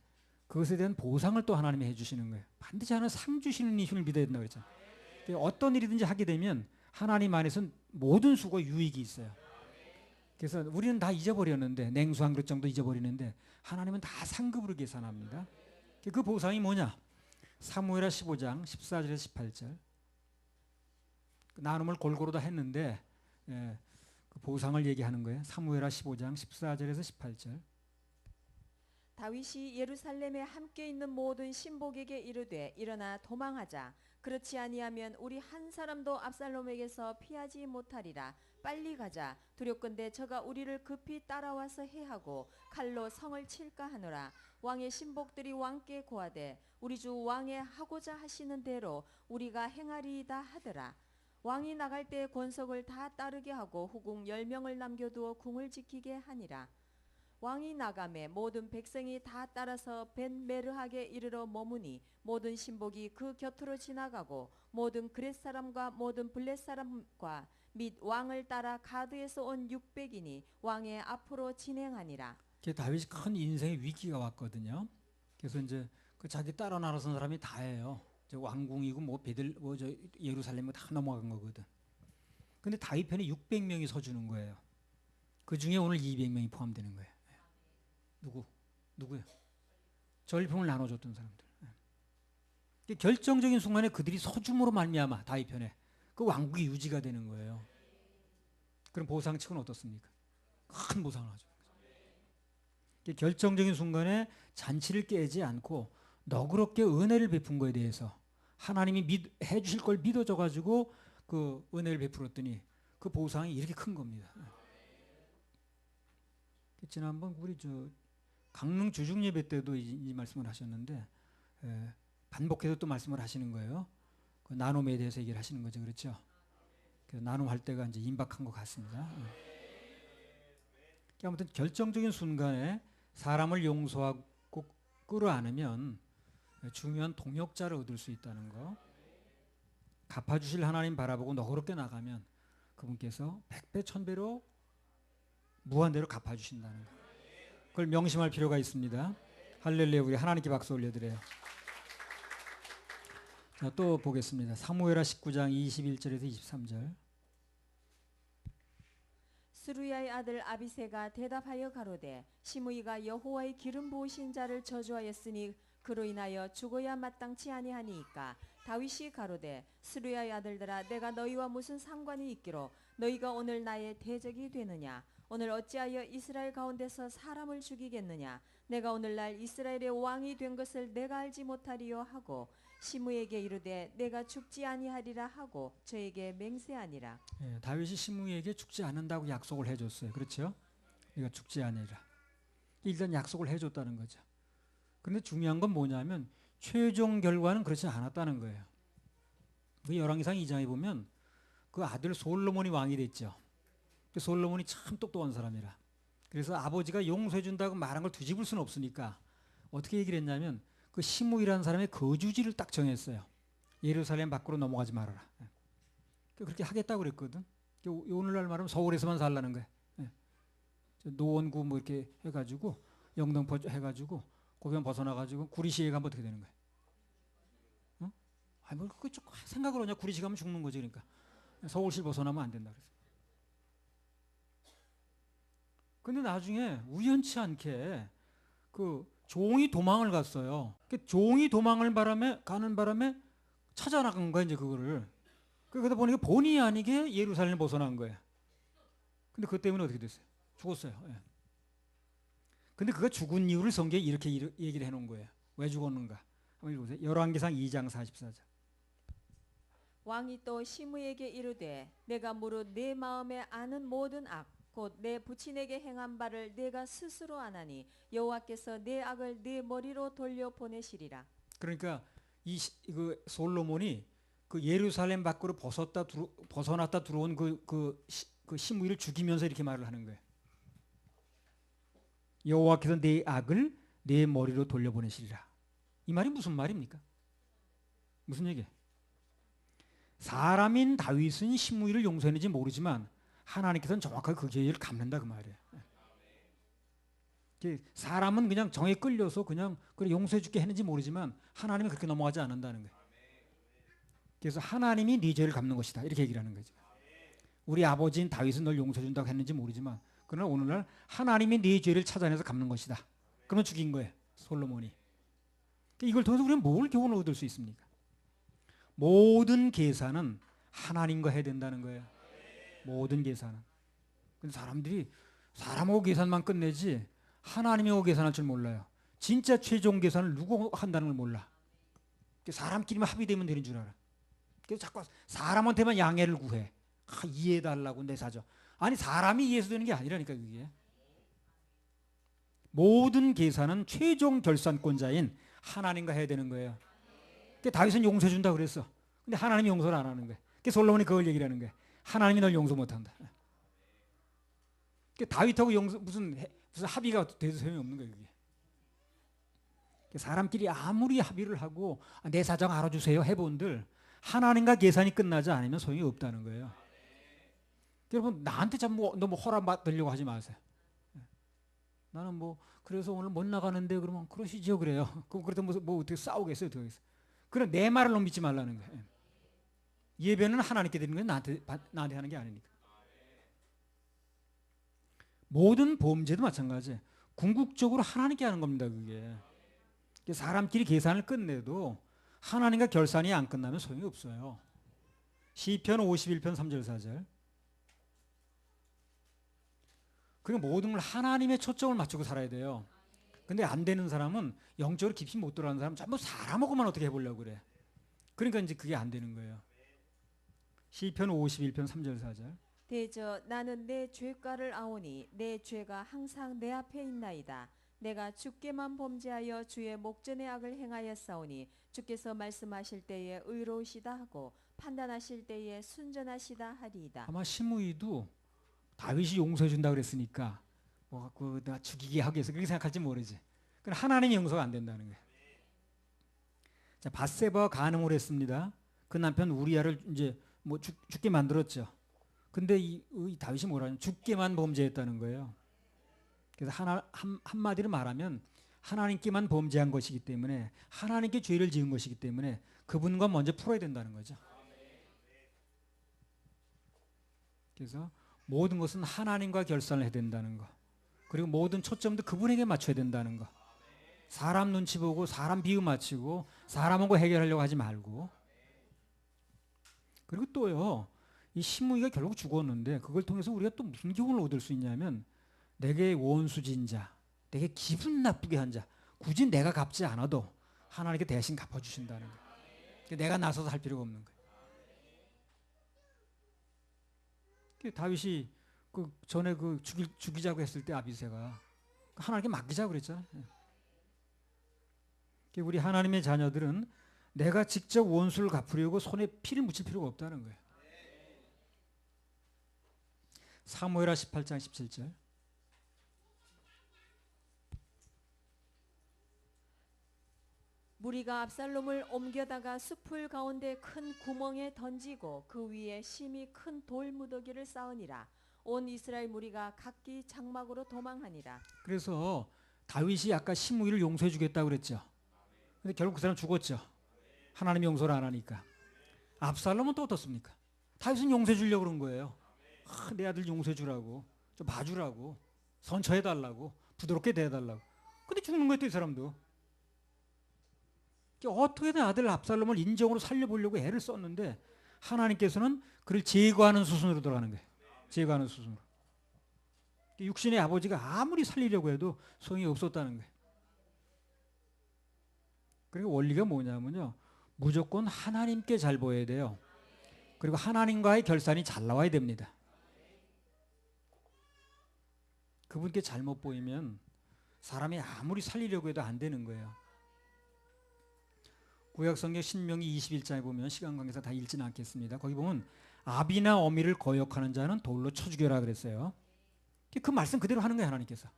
그것에 대한 보상을 또 하나님이 해주시는 거예요. 반드시 하나님 상 주시는 이심을 믿어야 된다고 그랬잖아요. 어떤 일이든지 하게 되면 하나님 안에서는 모든 수고 유익이 있어요. 그래서 우리는 다 잊어버렸는데 냉수 한 그릇 정도 잊어버리는데 하나님은 다 상급으로 계산합니다. 그 보상이 뭐냐? 사무엘하 15장 14절에서 18절 나눔을 골고루 다 했는데 그 보상을 얘기하는 거예요. 사무엘하 15장 14절에서 18절 다윗이 예루살렘에 함께 있는 모든 신복에게 이르되 일어나 도망하자. 그렇지 아니하면 우리 한 사람도 압살롬에게서 피하지 못하리라. 빨리 가자. 두렵건대 저가 우리를 급히 따라와서 해하고 칼로 성을 칠까 하노라. 왕의 신복들이 왕께 고하되 우리 주 왕의 하고자 하시는 대로 우리가 행하리이다 하더라. 왕이 나갈 때 권속을 다 따르게 하고 후궁 10명을 남겨두어 궁을 지키게 하니라. 왕이 나가매 모든 백성이 다 따라서 벤메르하게 이르러 머무니 모든 신복이 그 곁으로 지나가고 모든 그렛 사람과 모든 블렛 사람과 및 왕을 따라 가드에서 온 600인이 왕의 앞으로 진행하니라. 다윗이 큰 인생의 위기가 왔거든요. 그래서 이제 그 자기 따라 나선 사람이 다예요. 왕궁이고 뭐 베들 뭐저 예루살렘이 다 넘어간 거거든. 근데 다윗 편에 600명이 서주는 거예요. 그 중에 오늘 200명이 포함되는 거예요. 누구예요? 전리품을 나눠줬던 사람들. 결정적인 순간에 그들이 서줌으로 말미암아 다윗 편에 그 왕국이 유지가 되는 거예요. 그럼 보상책은 어떻습니까? 큰 보상을 하죠. 결정적인 순간에 잔치를 깨지 않고 너그럽게 은혜를 베푼 거에 대해서 하나님이 해주실 걸 믿어져 가지고 그 은혜를 베풀었더니 그 보상이 이렇게 큰 겁니다. 지난번 우리 강릉 주중 예배 때도 이 말씀을 하셨는데 반복해서 또 말씀을 하시는 거예요. 그 나눔에 대해서 얘기를 하시는 거죠, 그렇죠? 나눔할 때가 이제 임박한 것 같습니다. 아무튼 결정적인 순간에 사람을 용서하고 끌어안으면 중요한 동역자를 얻을 수 있다는 거. 갚아주실 하나님 바라보고 너그럽게 나가면 그분께서 100배 1000배로 무한대로 갚아주신다는 거. 그걸 명심할 필요가 있습니다. 할렐루야. 우리 하나님께 박수 올려드려요. 자, 또 보겠습니다. 사무엘하 19장 21절에서 23절. 스루야의 아들 아비새가 대답하여 가로되 시므이가 여호와의 기름 부으신 자를 저주하였으니 그로 인하여 죽어야 마땅치 아니하니이까. 다윗이 가로되 스루야의 아들들아 내가 너희와 무슨 상관이 있기로 너희가 오늘 나의 대적이 되느냐. 오늘 어찌하여 이스라엘 가운데서 사람을 죽이겠느냐. 내가 오늘날 이스라엘의 왕이 된 것을 내가 알지 못하리요 하고 시므에게 이르되 내가 죽지 아니하리라 하고 저에게 맹세하니라. 다윗이 시므에게 죽지 않는다고 약속을 해줬어요. 그렇죠? 네가 죽지 아니라. 일단 약속을 해줬다는 거죠. 그런데 중요한 건 뭐냐면 최종 결과는 그렇지 않았다는 거예요. 그 열왕기상 2장에 보면 그 아들 솔로몬이 왕이 됐죠. 솔로몬이 참 똑똑한 사람이라. 그래서 아버지가 용서해 준다고 말한 걸 뒤집을 수는 없으니까 어떻게 얘기를 했냐면 그 시므이라는 사람의 거주지를 딱 정했어요. 예루살렘 밖으로 넘어가지 말아라. 그렇게 하겠다고 그랬거든. 오늘날 말하면 서울에서만 살라는 거예요. 노원구 뭐 이렇게 해가지고 영등포 해가지고 거기만 벗어나가지고 구리시에 가면 어떻게 되는 거예요? 어? 아니 뭐 그거 좀 생각을 하냐. 구리시 가면 죽는 거지. 그러니까 서울시 벗어나면 안 된다 그랬어. 근데 나중에 우연치 않게 그 종이 도망을 갔어요. 그 종이 도망을 가는 바람에 찾아나간 거야 이제 그거를. 그러다 보니까 본의 아니게 예루살렘을 벗어난 거야. 근데 그것 때문에 어떻게 됐어요? 죽었어요. 예. 근데 그가 죽은 이유를 성경에 이렇게 얘기를 해놓은 거예요. 왜 죽었는가? 한번 읽어보세요. 열왕기상 2장 44절. 왕이 또 시므에게 이르되 내가 무릇 내 마음에 아는 모든 악 곧 내 부친에게 행한 바를 내가 스스로 아나니 여호와께서 내 악을 내 머리로 돌려 보내시리라. 그러니까 그 솔로몬이 그 예루살렘 밖으로 벗어났다 들어온 그 시므이를 죽이면서 이렇게 말을 하는 거예요. 여호와께서 내 악을 내 머리로 돌려보내시리라. 이 말이 무슨 말입니까? 무슨 얘기예요? 사람인 다윗은 시므이를 용서했는지 모르지만 하나님께서는 정확하게 그 죄를 갚는다 그 말이에요. 사람은 그냥 정에 끌려서 그냥 그래 용서해 줄게 했는지 모르지만 하나님은 그렇게 넘어가지 않는다는 거예요. 그래서 하나님이 네 죄를 갚는 것이다 이렇게 얘기를 하는 거죠. 우리 아버지인 다윗은 널 용서해 준다고 했는지 모르지만 그러나 오늘날 하나님이 네 죄를 찾아내서 갚는 것이다. 그러면 죽인 거예요. 솔로몬이. 이걸 통해서 우리는 뭘 교훈을 얻을 수 있습니까? 모든 계산은 하나님과 해야 된다는 거예요. 모든 계산은. 근데 사람들이 사람하고 계산만 끝내지 하나님하고 계산할 줄 몰라요. 진짜 최종 계산을 누구 한다는 걸 몰라. 사람끼리만 합의되면 되는 줄 알아. 그래서 자꾸 사람한테만 양해를 구해. 이해해달라고 내 사정. 아니 사람이 이해해서 되는 게 아니라니까 그게. 모든 계산은 최종 결산권자인 하나님과 해야 되는 거예요. 다윗은 용서해 준다 그랬어. 근데 하나님이 용서를 안 하는 거예요. 솔로몬이 그걸 얘기를 하는 거예요. 하나님이 널 용서 못한다. 다윗하고 무슨 그래서 합의가 돼도 소용이 없는 거예요. 그게. 사람끼리 아무리 합의를 하고 내 사정 알아주세요 해본들 하나님과 계산이 끝나지 않으면 소용이 없다는 거예요. 여러분 나한테 너무 허락 받으려고 하지 마세요. 나는 뭐 그래서 오늘 못 나가는데 그러면 그러시죠 그래요. 그래도 뭐 어떻게 싸우겠어요, 어떻게 하겠어요. 그럼 내 말을 믿지 말라는 거예요. 예배는 하나님께 드리는 건 나한테 하는 게 아니니까. 모든 범죄도 마찬가지예요. 궁극적으로 하나님께 하는 겁니다, 그게. 사람끼리 계산을 끝내도 하나님과 결산이 안 끝나면 소용이 없어요. 시편 51편 3절 4절. 그리고 모든 걸 하나님의 초점을 맞추고 살아야 돼요. 근데 안 되는 사람은 영적으로 깊이 못 들어가는 사람은 전부 사람하고만 어떻게 해보려고 그래. 그러니까 이제 그게 안 되는 거예요. 시편 51편 3절 4절. 대저 나는 내 죄가를 아오니 내 죄가 항상 내 앞에 있나이다. 내가 주께만 범죄하여 주의 목전의 악을 행하였사오니 주께서 말씀하실 때에 의로우시다 하고 판단하실 때에 순전하시다 하리이다. 아마 시므이도 다윗이 용서해 준다 그랬으니까 뭐 내가 죽이게 하기 위해서 그렇게 생각할지 모르지. 그럼 하나님이 용서가 안 된다는 거예요. 자, 밧세바가 간음을 했습니다. 그 남편 우리아를 이제 뭐 죽게 만들었죠. 근데 이 다윗이 뭐라냐? 죽게만 범죄했다는 거예요. 그래서 한마디로 말하면 하나님께만 범죄한 것이기 때문에 하나님께 죄를 지은 것이기 때문에 그분과 먼저 풀어야 된다는 거죠. 그래서 모든 것은 하나님과 결산을 해야 된다는 거. 그리고 모든 초점도 그분에게 맞춰야 된다는 거. 사람 눈치 보고 사람 비유 맞추고 사람하고 해결하려고 하지 말고. 그리고 또요. 이 시므이가 결국 죽었는데 그걸 통해서 우리가 또 무슨 교훈을 얻을 수 있냐면 내게 원수진 자, 내게 기분 나쁘게 한 자, 굳이 내가 갚지 않아도 하나님께 대신 갚아주신다는 거예요. 내가 나서서 할 필요가 없는 거예요. 다윗이 그 전에 그 죽이자고 했을 때 아비새가 하나님께 맡기자고 그랬잖아요. 우리 하나님의 자녀들은 내가 직접 원수를 갚으려고 손에 피를 묻힐 필요가 없다는 거예요. 사무엘하 18장 17절. 무리가 압살롬을 옮겨다가 숲을 가운데 큰 구멍에 던지고 그 위에 심히 큰 돌무더기를 쌓으니라. 온 이스라엘 무리가 각기 장막으로 도망하니라. 그래서 다윗이 아까 시므이를 용서해 주겠다고 그랬죠. 근데 결국 그 사람 죽었죠. 하나님이 용서를 안 하니까. 압살롬은 또 어떻습니까? 다윗은 용서해 주려고 그런 거예요. 내 아들 용서해 주라고, 좀 봐주라고, 선처해 달라고, 부드럽게 대해달라고. 근데 죽는 거예요, 또 이 사람도. 어떻게든 아들 압살롬을 인정으로 살려보려고 애를 썼는데 하나님께서는 그를 제거하는 수순으로 들어가는 거예요. 제거하는 수순으로. 육신의 아버지가 아무리 살리려고 해도 소용이 없었다는 거예요. 그리고 원리가 뭐냐면요. 무조건 하나님께 잘 보여야 돼요. 그리고 하나님과의 결산이 잘 나와야 됩니다. 그분께 잘못 보이면 사람이 아무리 살리려고 해도 안 되는 거예요. 구약성경 신명기 21장에 보면 시간 관계상 다 읽지는 않겠습니다. 거기 보면 아비나 어미를 거역하는 자는 돌로 쳐 죽여라 그랬어요. 그 말씀 그대로 하는 거예요, 하나님께서.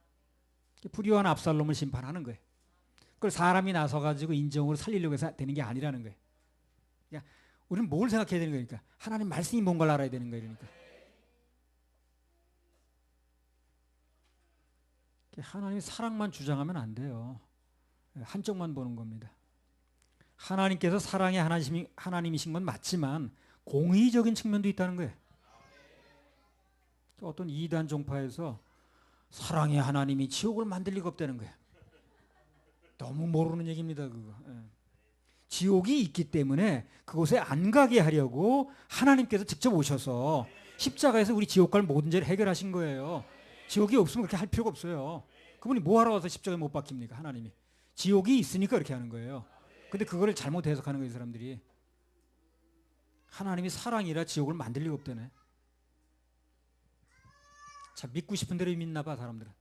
불의한 압살롬을 심판하는 거예요. 그걸 사람이 나서 가지고 인정으로 살리려고 해서 되는 게 아니라는 거예요. 그러니까 우리는 뭘 생각해야 되는 거니까 하나님 말씀이 뭔가를 알아야 되는 거예요. 그러니까 하나님이 사랑만 주장하면 안 돼요. 한쪽만 보는 겁니다. 하나님께서 사랑의 하나님이신 건 맞지만 공의적인 측면도 있다는 거예요. 어떤 이단 종파에서 사랑의 하나님이 지옥을 만들 리가 없다는 거예요. 너무 모르는 얘기입니다, 그거. 지옥이 있기 때문에 그곳에 안 가게 하려고 하나님께서 직접 오셔서 십자가에서 우리 지옥 갈 모든 죄를 해결하신 거예요. 지옥이 없으면 그렇게 할 필요가 없어요. 그분이 뭐하러 와서 십자가에 못 박힙니까? 하나님이. 지옥이 있으니까 그렇게 하는 거예요. 근데 그거를 잘못 해석하는 거예요, 사람들이. 하나님이 사랑이라 지옥을 만들 리가 없다네. 자, 믿고 싶은 대로 믿나 봐, 사람들은.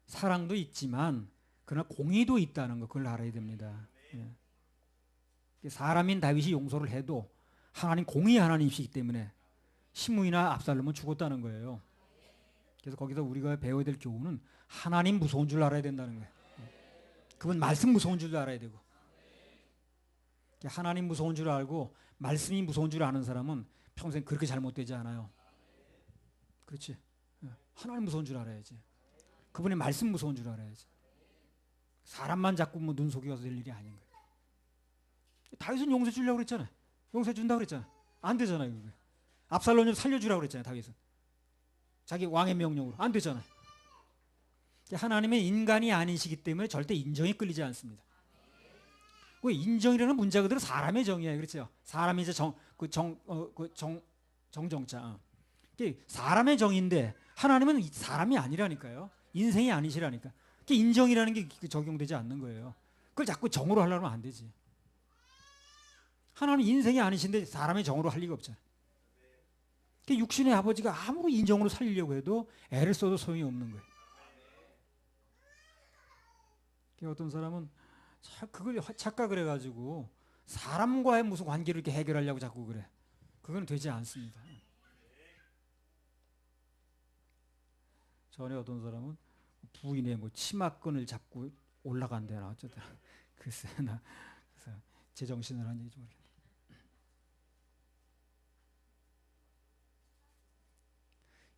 사랑도 있지만 그러나 공의도 있다는 거 그걸 알아야 됩니다. 예. 사람인 다윗이 용서를 해도 하나님 공의의 하나님이시기 때문에 시므이나 압살롬은 죽었다는 거예요. 그래서 거기서 우리가 배워야 될 교훈은 하나님 무서운 줄 알아야 된다는 거예요. 그분 말씀 무서운 줄 알아야 되고, 하나님 무서운 줄 알고 말씀이 무서운 줄 아는 사람은 평생 그렇게 잘못되지 않아요. 그렇지? 하나님 무서운 줄 알아야지. 그분의 말씀 무서운 줄 알아야지. 사람만 자꾸 뭐 눈속이 가서 될 일이 아닌 거예요. 다윗은 용서 주려고 그랬잖아요. 용서 준다고 그랬잖아요. 안 되잖아요. 그게. 압살롬을 살려주라고 그랬잖아요. 다윗은. 자기 왕의 명령으로. 안 되잖아요. 하나님은 인간이 아니시기 때문에 절대 인정이 끌리지 않습니다. 그 인정이라는 문자 그대로 사람의 정이에요. 그렇죠? 사람이 이제 정정자. 사람의 정인데 하나님은 사람이 아니라니까요. 인생이 아니시라니까. 인정이라는 게 적용되지 않는 거예요. 그걸 자꾸 정으로 하려면 안 되지. 하나님 인생이 아니신데 사람의 정으로 할 리가 없잖아요. 육신의 아버지가 아무리 인정으로 살리려고 해도 애를 써도 소용이 없는 거예요. 어떤 사람은 그걸 착각을 해가지고 사람과의 무슨 관계를 이렇게 해결하려고 자꾸 그래. 그건 되지 않습니다. 전에 어떤 사람은 부인의 뭐 치마끈을 잡고 올라간대나 어쩌더라. 글쎄 나 그래서 제정신을 한 얘기지 모르겠네.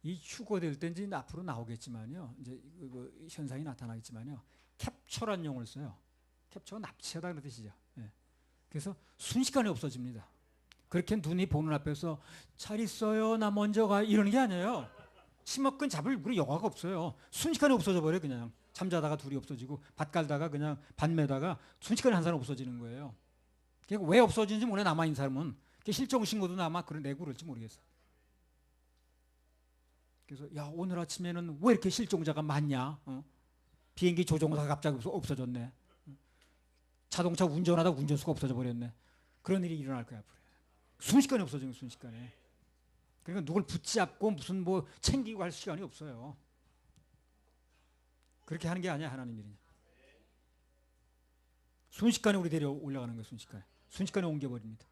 이 휴거될 때 이제 앞으로 나오겠지만요. 이제 그 현상이 나타나겠지만요. 캡처란 용어를 써요. 캡처가 납치하다 그런 뜻이죠. 예. 그래서 순식간에 없어집니다. 그렇게 눈이 보는 앞에서 잘 있어요. 나 먼저 가 이러는 게 아니에요. 치먹근 잡을 우리 여과가 없어요. 순식간에 없어져 버려 그냥. 잠자다가 둘이 없어지고 밭 갈다가 그냥 밭 매다가 순식간에 한 사람 없어지는 거예요. 그러니까 왜 없어지는지 몰라 남아 있는 사람은. 실종 신고도 아마 그런 내고 그럴지 모르겠어. 그래서 야 오늘 아침에는 왜 이렇게 실종자가 많냐? 비행기 조종사가 갑자기 없어졌네. 자동차 운전하다 운전수가 없어져 버렸네. 그런 일이 일어날 거야 앞으로. 순식간에 없어지는 순식간에. 그러니까 누굴 붙잡고 무슨 뭐 챙기고 할 시간이 없어요. 그렇게 하는 게 아니야 하나님 일이냐. 순식간에 우리 데려 올라가는 거예요. 순식간에 옮겨버립니다.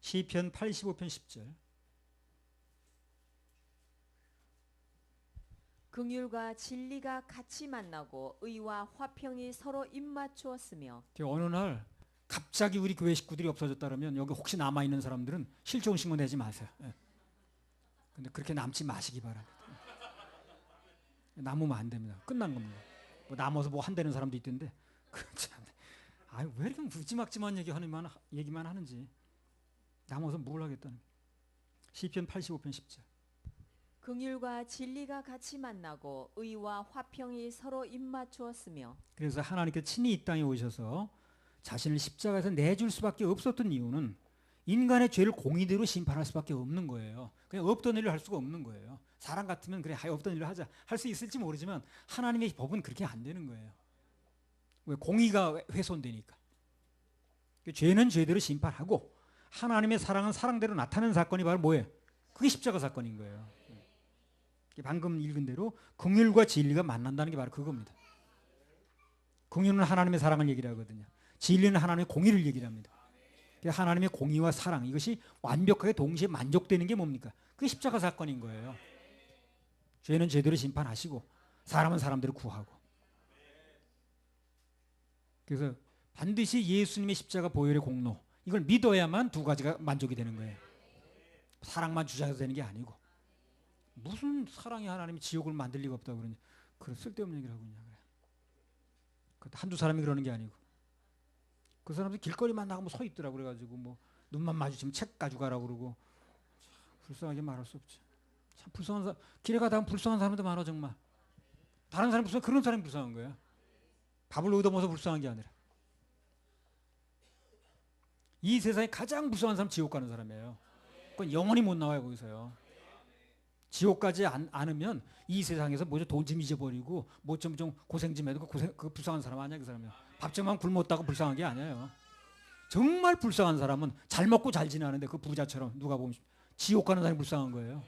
시편 85편 10절. 긍휼과 진리가 같이 만나고 의와 화평이 서로 입맞추었으며. 어느 날 갑자기 우리 교회 식구들이 없어졌다 그러면 여기 혹시 남아있는 사람들은 실종 신고 내지 마세요. 예. 근데 그렇게 남지 마시기 바랍니다. 남으면 안 됩니다. 끝난 겁니다. 뭐 남아서 뭐 한다는 사람도 있던데 왜 이렇게 무지막지만 얘기만 하는지. 남아서 뭘 하겠다는. 시편 85편 10절. 긍휼과 진리가 같이 만나고 의와 화평이 서로 입맞추었으며. 그래서 하나님께서 친히 이 땅에 오셔서 자신을 십자가에서 내줄 수밖에 없었던 이유는 인간의 죄를 공의대로 심판할 수밖에 없는 거예요. 그냥 없던 일을 할 수가 없는 거예요. 사람 같으면 그래 없던 일을 하자 할 수 있을지 모르지만 하나님의 법은 그렇게 안 되는 거예요. 왜? 공의가 훼손되니까. 죄는 죄대로 심판하고 하나님의 사랑은 사랑대로 나타나는 사건이 바로 뭐예요? 그게 십자가 사건인 거예요. 방금 읽은 대로 긍휼과 진리가 만난다는 게 바로 그겁니다. 긍휼은 하나님의 사랑을 얘기를 하거든요. 진리는 하나님의 공의를 얘기를 합니다. 하나님의 공의와 사랑 이것이 완벽하게 동시에 만족되는 게 뭡니까? 그게 십자가 사건인 거예요. 죄는 죄대로 심판하시고 사람은 사람대로 구하고. 그래서 반드시 예수님의 십자가 보혈의 공로 이걸 믿어야만 두 가지가 만족이 되는 거예요. 사랑만 주장해서 되는 게 아니고. 무슨 사랑이 하나님이 지옥을 만들 리가 없다고 그러냐. 그런 쓸데없는 얘기를 하고 있냐. 한두 사람이 그러는 게 아니고. 그 사람들 길거리 만나고 뭐 서 있더라고 그래가지고 뭐 눈만 마주치면 책 가져가라고 그러고. 불쌍하게 말할 수 없지. 참 불쌍한 사람, 길에 가다가 불쌍한 사람도 많아 정말. 다른 사람이 불쌍한 그런 사람이 불쌍한 거야. 밥을 얻어먹어서 불쌍한 게 아니라. 이 세상에 가장 불쌍한 사람 지옥 가는 사람이에요. 그건 영원히 못 나와요 거기서요. 지옥 가지 않으면 이 세상에서 뭐죠 돈 좀 잊어버리고 뭐 좀 고생 좀 해도 그 불쌍한 사람 아니야 그 사람이요. 밥 좀만 굶었다고 불쌍한 게 아니에요. 정말 불쌍한 사람은 잘 먹고 잘 지내는데 그 부자처럼 누가 보면 지옥 가는 사람이 불쌍한 거예요.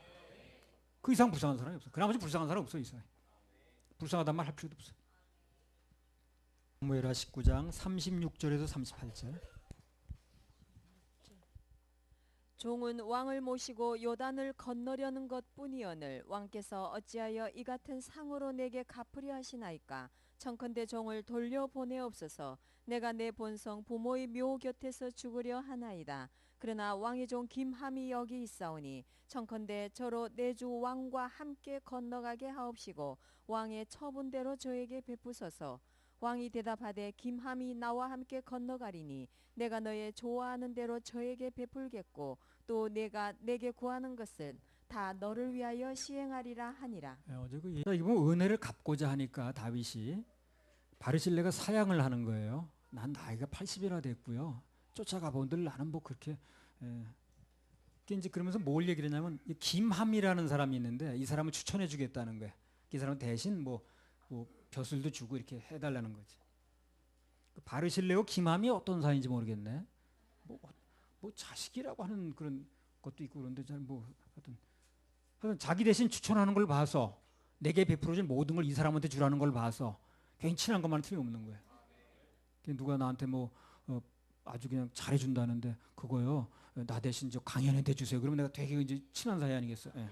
그 이상 불쌍한 사람이 없어. 그나머지 불쌍한 사람 없어 이 세상에. 불쌍하단 말 할 필요도 없어. 사무엘하 19장 36절에서 38절. 종은 왕을 모시고 요단을 건너려는 것뿐이오늘 왕께서 어찌하여 이 같은 상으로 내게 갚으려 하시나이까. 청컨대 종을 돌려보내옵소서. 내가 내 본성 부모의 묘 곁에서 죽으려 하나이다. 그러나 왕의 종 김함이 여기 있사오니 청컨대 저로 내 주 왕과 함께 건너가게 하옵시고 왕의 처분대로 저에게 베푸소서. 왕이 대답하되 김함이 나와 함께 건너가리니 내가 너의 좋아하는 대로 저에게 베풀겠고 또 내가 내게 구하는 것은 다 너를 위하여 시행하리라 하니라. 어제 이게 뭐 은혜를 갚고자 하니까 다윗이 바르실레가 사양을 하는 거예요. 난 나이가 80이나 됐고요. 쫓아가 본들 나는 뭐 그렇게 이제 그러면서 뭘 얘기를 했냐면 이 김함이라는 사람이 있는데 이 사람을 추천해 주겠다는 거예요. 이 사람 대신 뭐 벼슬도 주고 이렇게 해달라는 거지. 그 바르실레와 김함이 어떤 사이인지 모르겠네. 뭐 자식이라고 하는 그런 것도 있고 그런데 잘 뭐 하여튼 자기 대신 추천하는 걸 봐서 내게 베풀어진 모든 걸 이 사람한테 주라는 걸 봐서 괜히 친한 것만 틀림없는 거예요. 누가 나한테 뭐 아주 그냥 잘해준다는데 그거요 나 대신 저 강연한테 주세요. 그러면 내가 되게 이제 친한 사이 아니겠어? 예.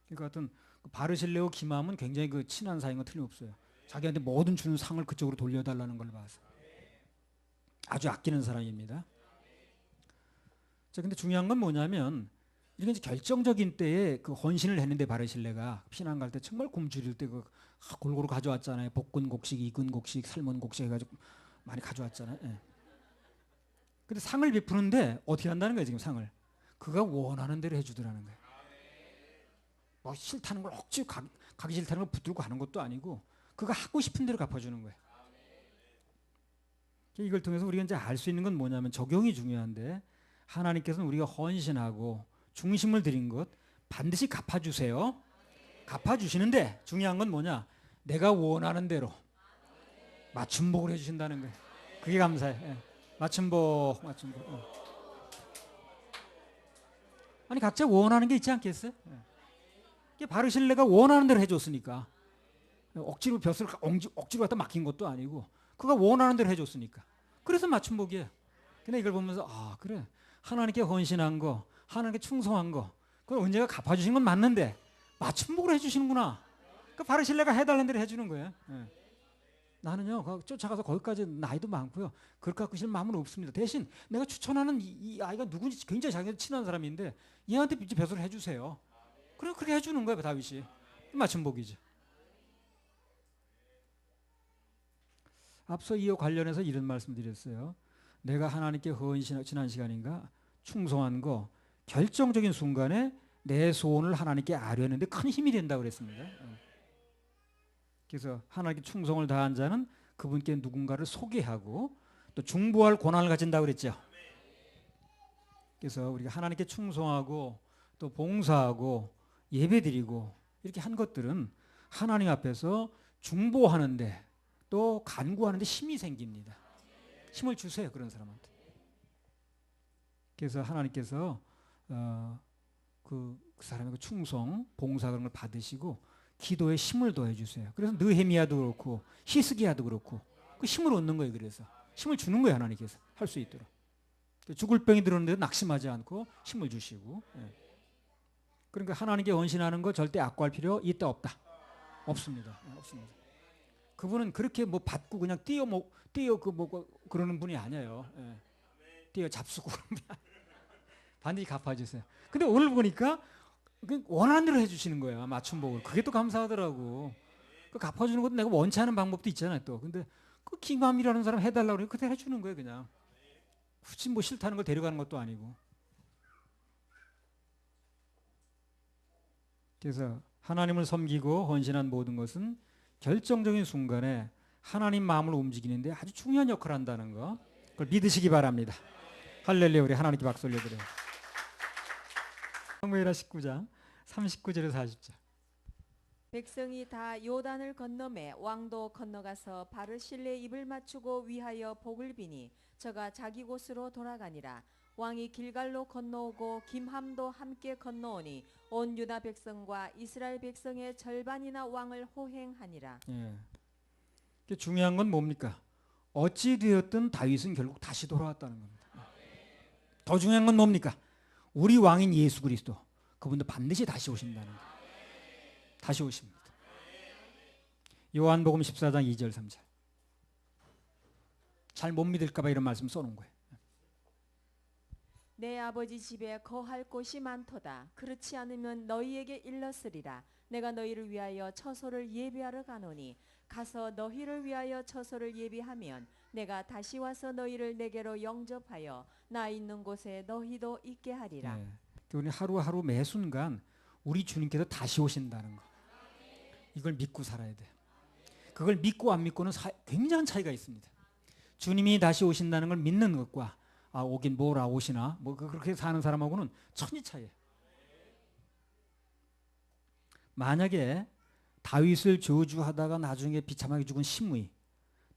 그러니까 하여튼 바르실레오 김함은 굉장히 그 친한 사이인 건 틀림없어요. 자기한테 모든 주는 상을 그쪽으로 돌려달라는 걸 봐서 아주 아끼는 사람입니다. 자, 근데 중요한 건 뭐냐면 이게 이제 결정적인 때에 그 헌신을 했는데 바르실레가 피난 갈 때 정말 굶주릴 때 그 골고루 가져왔잖아요. 볶은 곡식, 익은 곡식, 삶은 곡식 해가지고 많이 가져왔잖아요. 예. 근데 상을 베푸는데 어떻게 한다는 거예요 지금 상을? 그가 원하는 대로 해주더라는 거예요. 뭐 싫다는 걸 억지로 가기 싫다는 걸 붙들고 가는 것도 아니고 그가 하고 싶은 대로 갚아주는 거예요. 이걸 통해서 우리가 이제 알 수 있는 건 뭐냐면 적용이 중요한데 하나님께서는 우리가 헌신하고 중심을 드린 것 반드시 갚아주세요. 갚아주시는데 중요한 건 뭐냐? 내가 원하는 대로 맞춤복을 해주신다는 거예요. 그게 감사해. 예. 맞춤복. 아니 각자 원하는 게 있지 않겠어요? 예. 바르실레가 원하는 대로 해줬으니까 억지로 벼슬을 억지로 갖다 맡긴 것도 아니고 그가 원하는 대로 해줬으니까 그래서 맞춤복이에요. 근데 이걸 보면서 아 그래 하나님께 헌신한 거 하나님께 충성한 거 그걸 언제가 갚아주신 건 맞는데 맞춤복으로 해주시는구나. 그 바르실레가 해달라는 대로 해주는 거예요. 예. 나는요 쫓아가서 거기까지 나이도 많고요 그렇게 갖고 싶은 마음은 없습니다. 대신 내가 추천하는 이 아이가 누군지 굉장히 자기한테 친한 사람인데 얘한테 벼슬을 해주세요. 그래 그렇게 해주는 거예요 다윗이. 맞춤복이죠. 앞서 이와 관련해서 이런 말씀드렸어요. 내가 하나님께 헌신한 지난 시간인가 충성한 거 결정적인 순간에 내 소원을 하나님께 아뢰는데 큰 힘이 된다고 그랬습니다. 그래서 하나님께 충성을 다한 자는 그분께 누군가를 소개하고 또 중보할 권한을 가진다고 그랬죠. 그래서 우리가 하나님께 충성하고 또 봉사하고 예배드리고 이렇게 한 것들은 하나님 앞에서 중보하는데 또 간구하는데 힘이 생깁니다. 힘을 주세요 그런 사람한테. 그래서 하나님께서 그 사람의 그 충성, 봉사 그런 걸 받으시고 기도에 힘을 더해 주세요. 그래서 느헤미야도 그렇고 히스기야도 그렇고 그 힘을 얻는 거예요. 그래서 힘을 주는 거예요 하나님께서 할 수 있도록. 죽을 병이 들었는데도 낙심하지 않고 힘을 주시고. 예. 그러니까 하나님께 헌신하는 거 절대 악구할 필요 있다 없다 없습니다. 없습니다. 그분은 그렇게 뭐 받고 그냥 뛰어 그러는 분이 아니에요. 예. 뛰어 잡수고 그런 분이 아니에요. 반드시 갚아주세요. 근데 오늘 보니까 원하는 대로 해주시는 거야 맞춤복을. 그게 또 감사하더라고. 그 갚아주는 것도 내가 원치 않은 방법도 있잖아요 또. 근데 그 김함이라는 사람 해달라고 그러니까 그대로 해주는 거예요 그냥. 굳이 뭐 싫다는 걸 데려가는 것도 아니고. 그래서 하나님을 섬기고 헌신한 모든 것은 결정적인 순간에 하나님 마음을 움직이는데 아주 중요한 역할을 한다는 거 그걸 믿으시기 바랍니다. 할렐루야. 우리 하나님께 박수 올려드려요. 사무엘하 19장 39절에서 40절. 백성이 다 요단을 건너매 왕도 건너가서 바르실레 입을 맞추고 위하여 복을 비니 저가 자기 곳으로 돌아가니라. 왕이 길갈로 건너오고 김함도 함께 건너오니 온 유다 백성과 이스라엘 백성의 절반이나 왕을 호행하니라. 예. 중요한 건 뭡니까? 어찌 되었든 다윗은 결국 다시 돌아왔다는 겁니다. 더 중요한 건 뭡니까? 우리 왕인 예수 그리스도. 그분도 반드시 다시 오신다는 거예요. 다시 오십니다. 요한복음 14장 2절 3절. 잘 못 믿을까 봐 이런 말씀 써놓은 거예요. 내 아버지 집에 거할 곳이 많도다. 그렇지 않으면 너희에게 일렀으리라. 내가 너희를 위하여 처소를 예비하러 가노니 가서 너희를 위하여 처소를 예비하면 내가 다시 와서 너희를 내게로 영접하여 나 있는 곳에 너희도 있게 하리라. 네. 우리 하루하루 매 순간 우리 주님께서 다시 오신다는 거. 이걸 믿고 살아야 돼요. 그걸 믿고 안 믿고는 굉장한 차이가 있습니다. 주님이 다시 오신다는 걸 믿는 것과 오긴 뭐라 오시나 뭐 그렇게 사는 사람하고는 천지 차이예요. 만약에 다윗을 저주하다가 나중에 비참하게 죽은 시므이,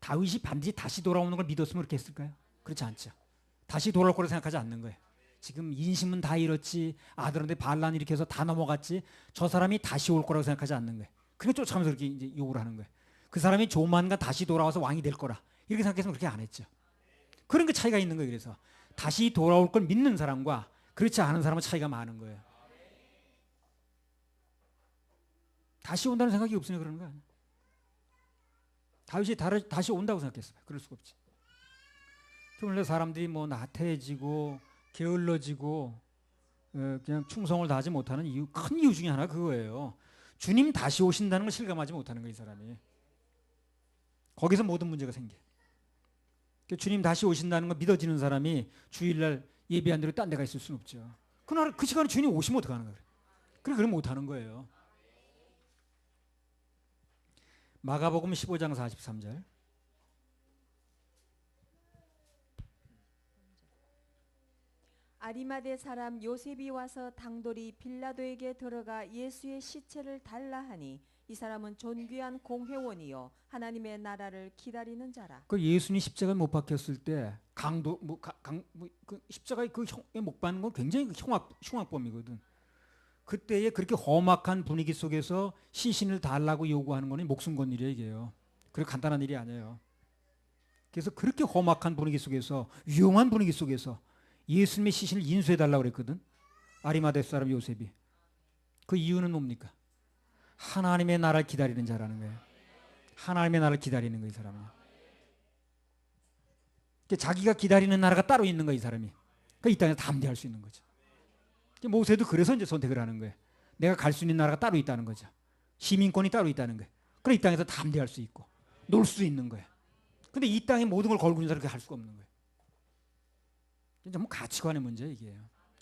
다윗이 반드시 다시 돌아오는 걸 믿었으면 그렇게 했을까요? 그렇지 않죠. 다시 돌아올 거라고 생각하지 않는 거예요. 지금 인심은 다 잃었지, 아들한테 반란 일으켜서 다 넘어갔지, 저 사람이 다시 올 거라고 생각하지 않는 거예요. 그러니까 쫓아가면서 그렇게 이제 욕을 하는 거예요. 그 사람이 조만간 다시 돌아와서 왕이 될 거라 이렇게 생각했으면 그렇게 안 했죠. 그런 게 차이가 있는 거예요. 그래서 다시 돌아올 걸 믿는 사람과 그렇지 않은 사람은 차이가 많은 거예요. 다시 온다는 생각이 없으니 그러는 거 아니에요. 다윗이 다시 온다고 생각했어요. 그럴 수가 없지. 원래 사람들이 뭐 나태해지고 게을러지고 그냥 충성을 다하지 못하는 이유, 큰 이유 중에 하나 그거예요. 주님 다시 오신다는 걸 실감하지 못하는 거예요. 이 사람이. 거기서 모든 문제가 생겨요. 주님 다시 오신다는 거 믿어지는 사람이 주일날 예배한 대로 딴 데 가 있을 수는 없죠. 그날 그 시간에 주님 오시면 어떡하는 거예요? 그래 못하는 거예요. 마가복음 15장 43절. 아리마대 사람 요셉이 와서 당돌이 빌라도에게 들어가 예수의 시체를 달라 하니 이 사람은 존귀한 공회원이요 하나님의 나라를 기다리는 자라. 그 예수님 십자가에 못 박혔을 때 그 십자가에 못 박는 건 굉장히 흉악범이거든. 그때에 그렇게 험악한 분위기 속에서 시신을 달라고 요구하는 거는 목숨 건 일이에요, 이게요. 그렇게 간단한 일이 아니에요. 그래서 그렇게 험악한 분위기 속에서, 위험한 분위기 속에서 예수님의 시신을 인수해 달라고 그랬거든. 아리마대 사람 요셉이. 그 이유는 뭡니까? 하나님의 나라를 기다리는 자라는 거예요. 하나님의 나라를 기다리는 거예요, 이 사람은. 자기가 기다리는 나라가 따로 있는 거예요, 이 사람이. 그러니까 이 땅에서 담대할 수 있는 거죠. 모세도 그래서 이제 선택을 하는 거예요. 내가 갈 수 있는 나라가 따로 있다는 거죠. 시민권이 따로 있다는 거예요. 그래 이 땅에서 담대할 수 있고 놀 수 있는 거예요. 근데 이 땅에 모든 걸 걸고 있는 사람은 그렇게 할 수가 없는 거예요. 전부 가치관의 문제예요, 이게.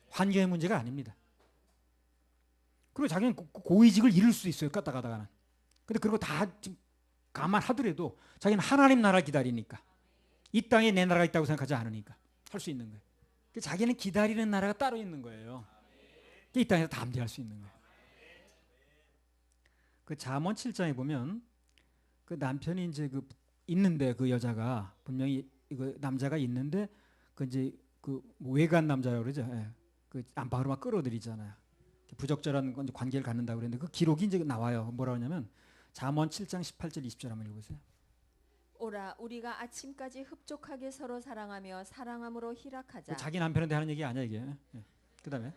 환경의 문제가 아닙니다. 그리고 자기는 고위직을 잃을 수 있어요, 갔다 가다가는. 근데 그리고 다 지금 감안하더라도 자기는 하나님 나라 기다리니까, 이 땅에 내 나라가 있다고 생각하지 않으니까 할 수 있는 거예요. 자기는 기다리는 나라가 따로 있는 거예요. 이 땅에서 담대할 수 있는 거예요. 그 잠언 7장에 보면 그 남편이 이제 있는데 그 여자가 분명히 그 남자가 있는데 그 이제 그 외간 남자라고 그러죠. 예. 그 안팎으로 막 끌어들이잖아요. 부적절한 관계를 갖는다고 그랬는데 그 기록이 이제 나와요. 뭐라고 하냐면 잠언 7장 18절 20절 한번 읽어보세요. 오라 우리가 아침까지 흡족하게 서로 사랑하며 사랑함으로 희락하자. 자기 남편한테 하는 얘기 아니야 이게. 예. 그다음에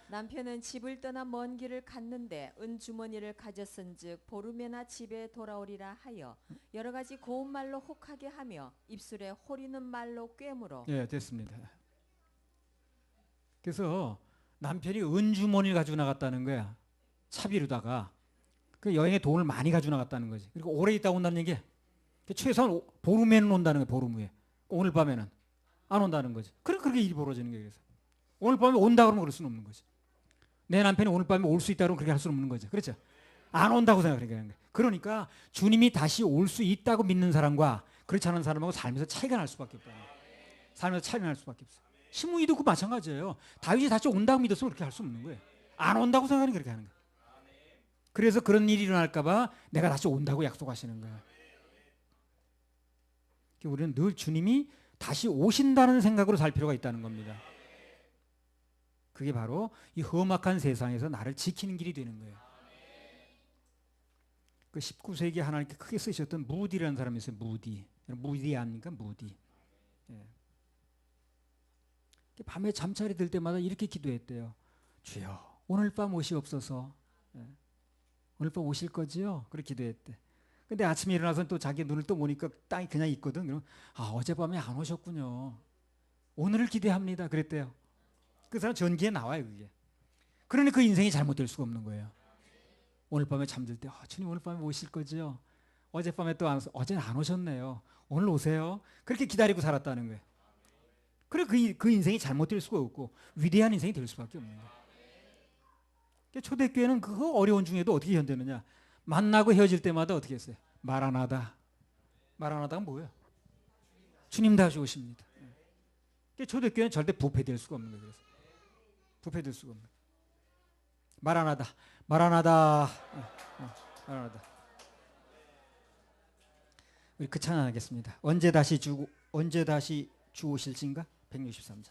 남편은 집을 떠나 먼 길을 갔는데 은 주머니를 가졌은즉 보름에나 집에 돌아오리라 하여 여러 가지 고운 말로 혹하게 하며 입술에 호리는 말로 꿰물어. 예, 됐습니다. 그래서 남편이 은 주머니를 가지고 나갔다는 거야. 차비로다가 그 여행에 돈을 많이 가지고 나갔다는 거지. 그리고 오래 있다 온다는 얘기. 최소한 보름에는 온다는 거야. 보름 후에. 오늘 밤에는 안 온다는 거지. 그렇게 일이 벌어지는 거예요. 그래서 오늘 밤에 온다 그러면 그럴 수는 없는 거지. 내 남편이 오늘 밤에 올 수 있다 그러면 그렇게 할 수는 없는 거죠. 그렇죠? 안 온다고 생각하는 거예요. 그러니까 주님이 다시 올 수 있다고 믿는 사람과 그렇지 않은 사람하고 삶에서 차이가 날 수밖에 없다. 삶에서 차이가 날 수밖에 없어. 시므이도 그 마찬가지예요. 다윗이 다시 온다고 믿었으면 그렇게 할 수 없는 거예요. 안 온다고 생각하니 그렇게 하는 거예요. 그래서 그런 일이 일어날까 봐 내가 다시 온다고 약속하시는 거예요. 우리는 늘 주님이 다시 오신다는 생각으로 살 필요가 있다는 겁니다. 그게 바로 이 험악한 세상에서 나를 지키는 길이 되는 거예요. 그 19세기 하나님께 크게 쓰셨던 무디라는 사람이 있어요. 무디 아닙니까? 무디. 예. 밤에 잠자리 들 때마다 이렇게 기도했대요. 주여 오늘 밤 오시옵소서. 예. 오늘 밤 오실 거지요? 그렇게 기도했대. 근데 아침에 일어나서 또 자기 눈을 또 보니까 땅이 그냥 있거든. 그러면 어젯밤에 안 오셨군요. 오늘을 기대합니다. 그랬대요. 그 사람 전기에 나와요 그게. 그러니 그 인생이 잘못될 수가 없는 거예요. 오늘 밤에 잠들 때 주님 오늘 밤에 오실 거지요? 어젯밤에 또 어제는 안 오셨네요. 오늘 오세요. 그렇게 기다리고 살았다는 거예요. 그래 그 인생이 잘못될 수가 없고 위대한 인생이 될 수밖에 없는 거예요. 초대교회는 그 어려운 중에도 어떻게 견디느냐. 만나고 헤어질 때마다 어떻게 했어요? 마라나다. 마라나다가 뭐예요? 주님 다시 오십니다. 초대교회는 절대 부패될 수가 없는 거예요. 그래서 부패될 수가 없는 거예요. 마라나다. 마라나다. 마라나다. 우리 그 찬양하겠습니다. 언제 다시 주 오실진가? 163장.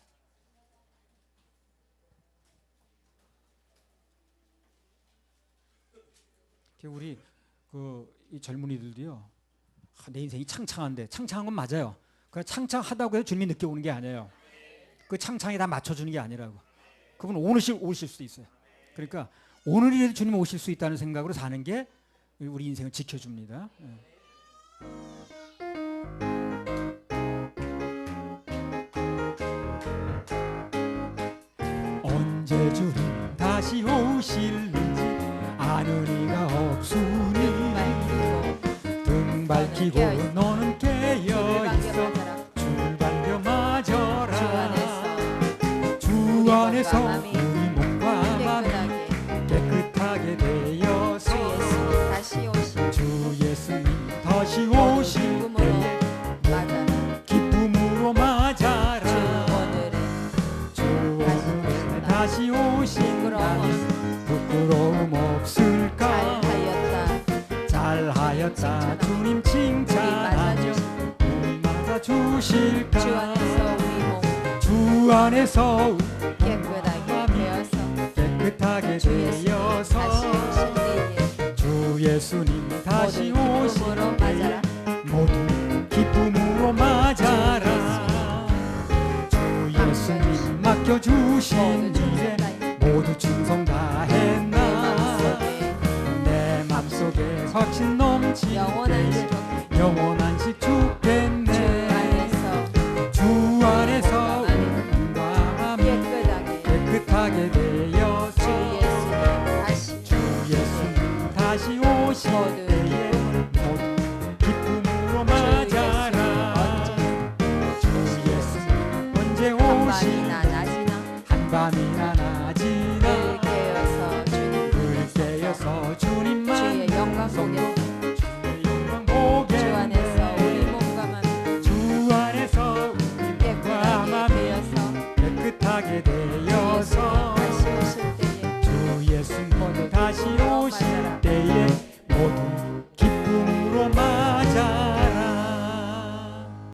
우리 이 젊은이들도요. 내 인생이 창창한데 창창한 건 맞아요. 그 창창하다고 해서 주님이 늦게 오는 게 아니에요. 그 창창에 다 맞춰주는 게 아니라고. 그분 오늘 오실 수도 있어요. 그러니까 오늘이라도 주님 오실 수 있다는 생각으로 사는 게 우리 인생을 지켜줍니다. 언제 주님 다시 오실는지 아는 이가 없으니 등 밝히고 너는 깨어있어 주를 맞아라. 주 안에서 우리 몸과 마음이 깨끗하게 되어서 주 예수님 다시 오실 때에 기쁨으로 맞아라. 주 오늘에 다시 오신다면 부끄러움 없을까. 잘하였다 주님 칭찬하며 우리 맞아주실까. 주 안에서 깨끗하게 되어서 주 예수님 다시 오실 때에 모두 기쁨으로 맞아라. 주 예수님 맡겨주신 일에 모두 충성 다했나. 내 맘속에 확신 넘칠 때 영원한 식 주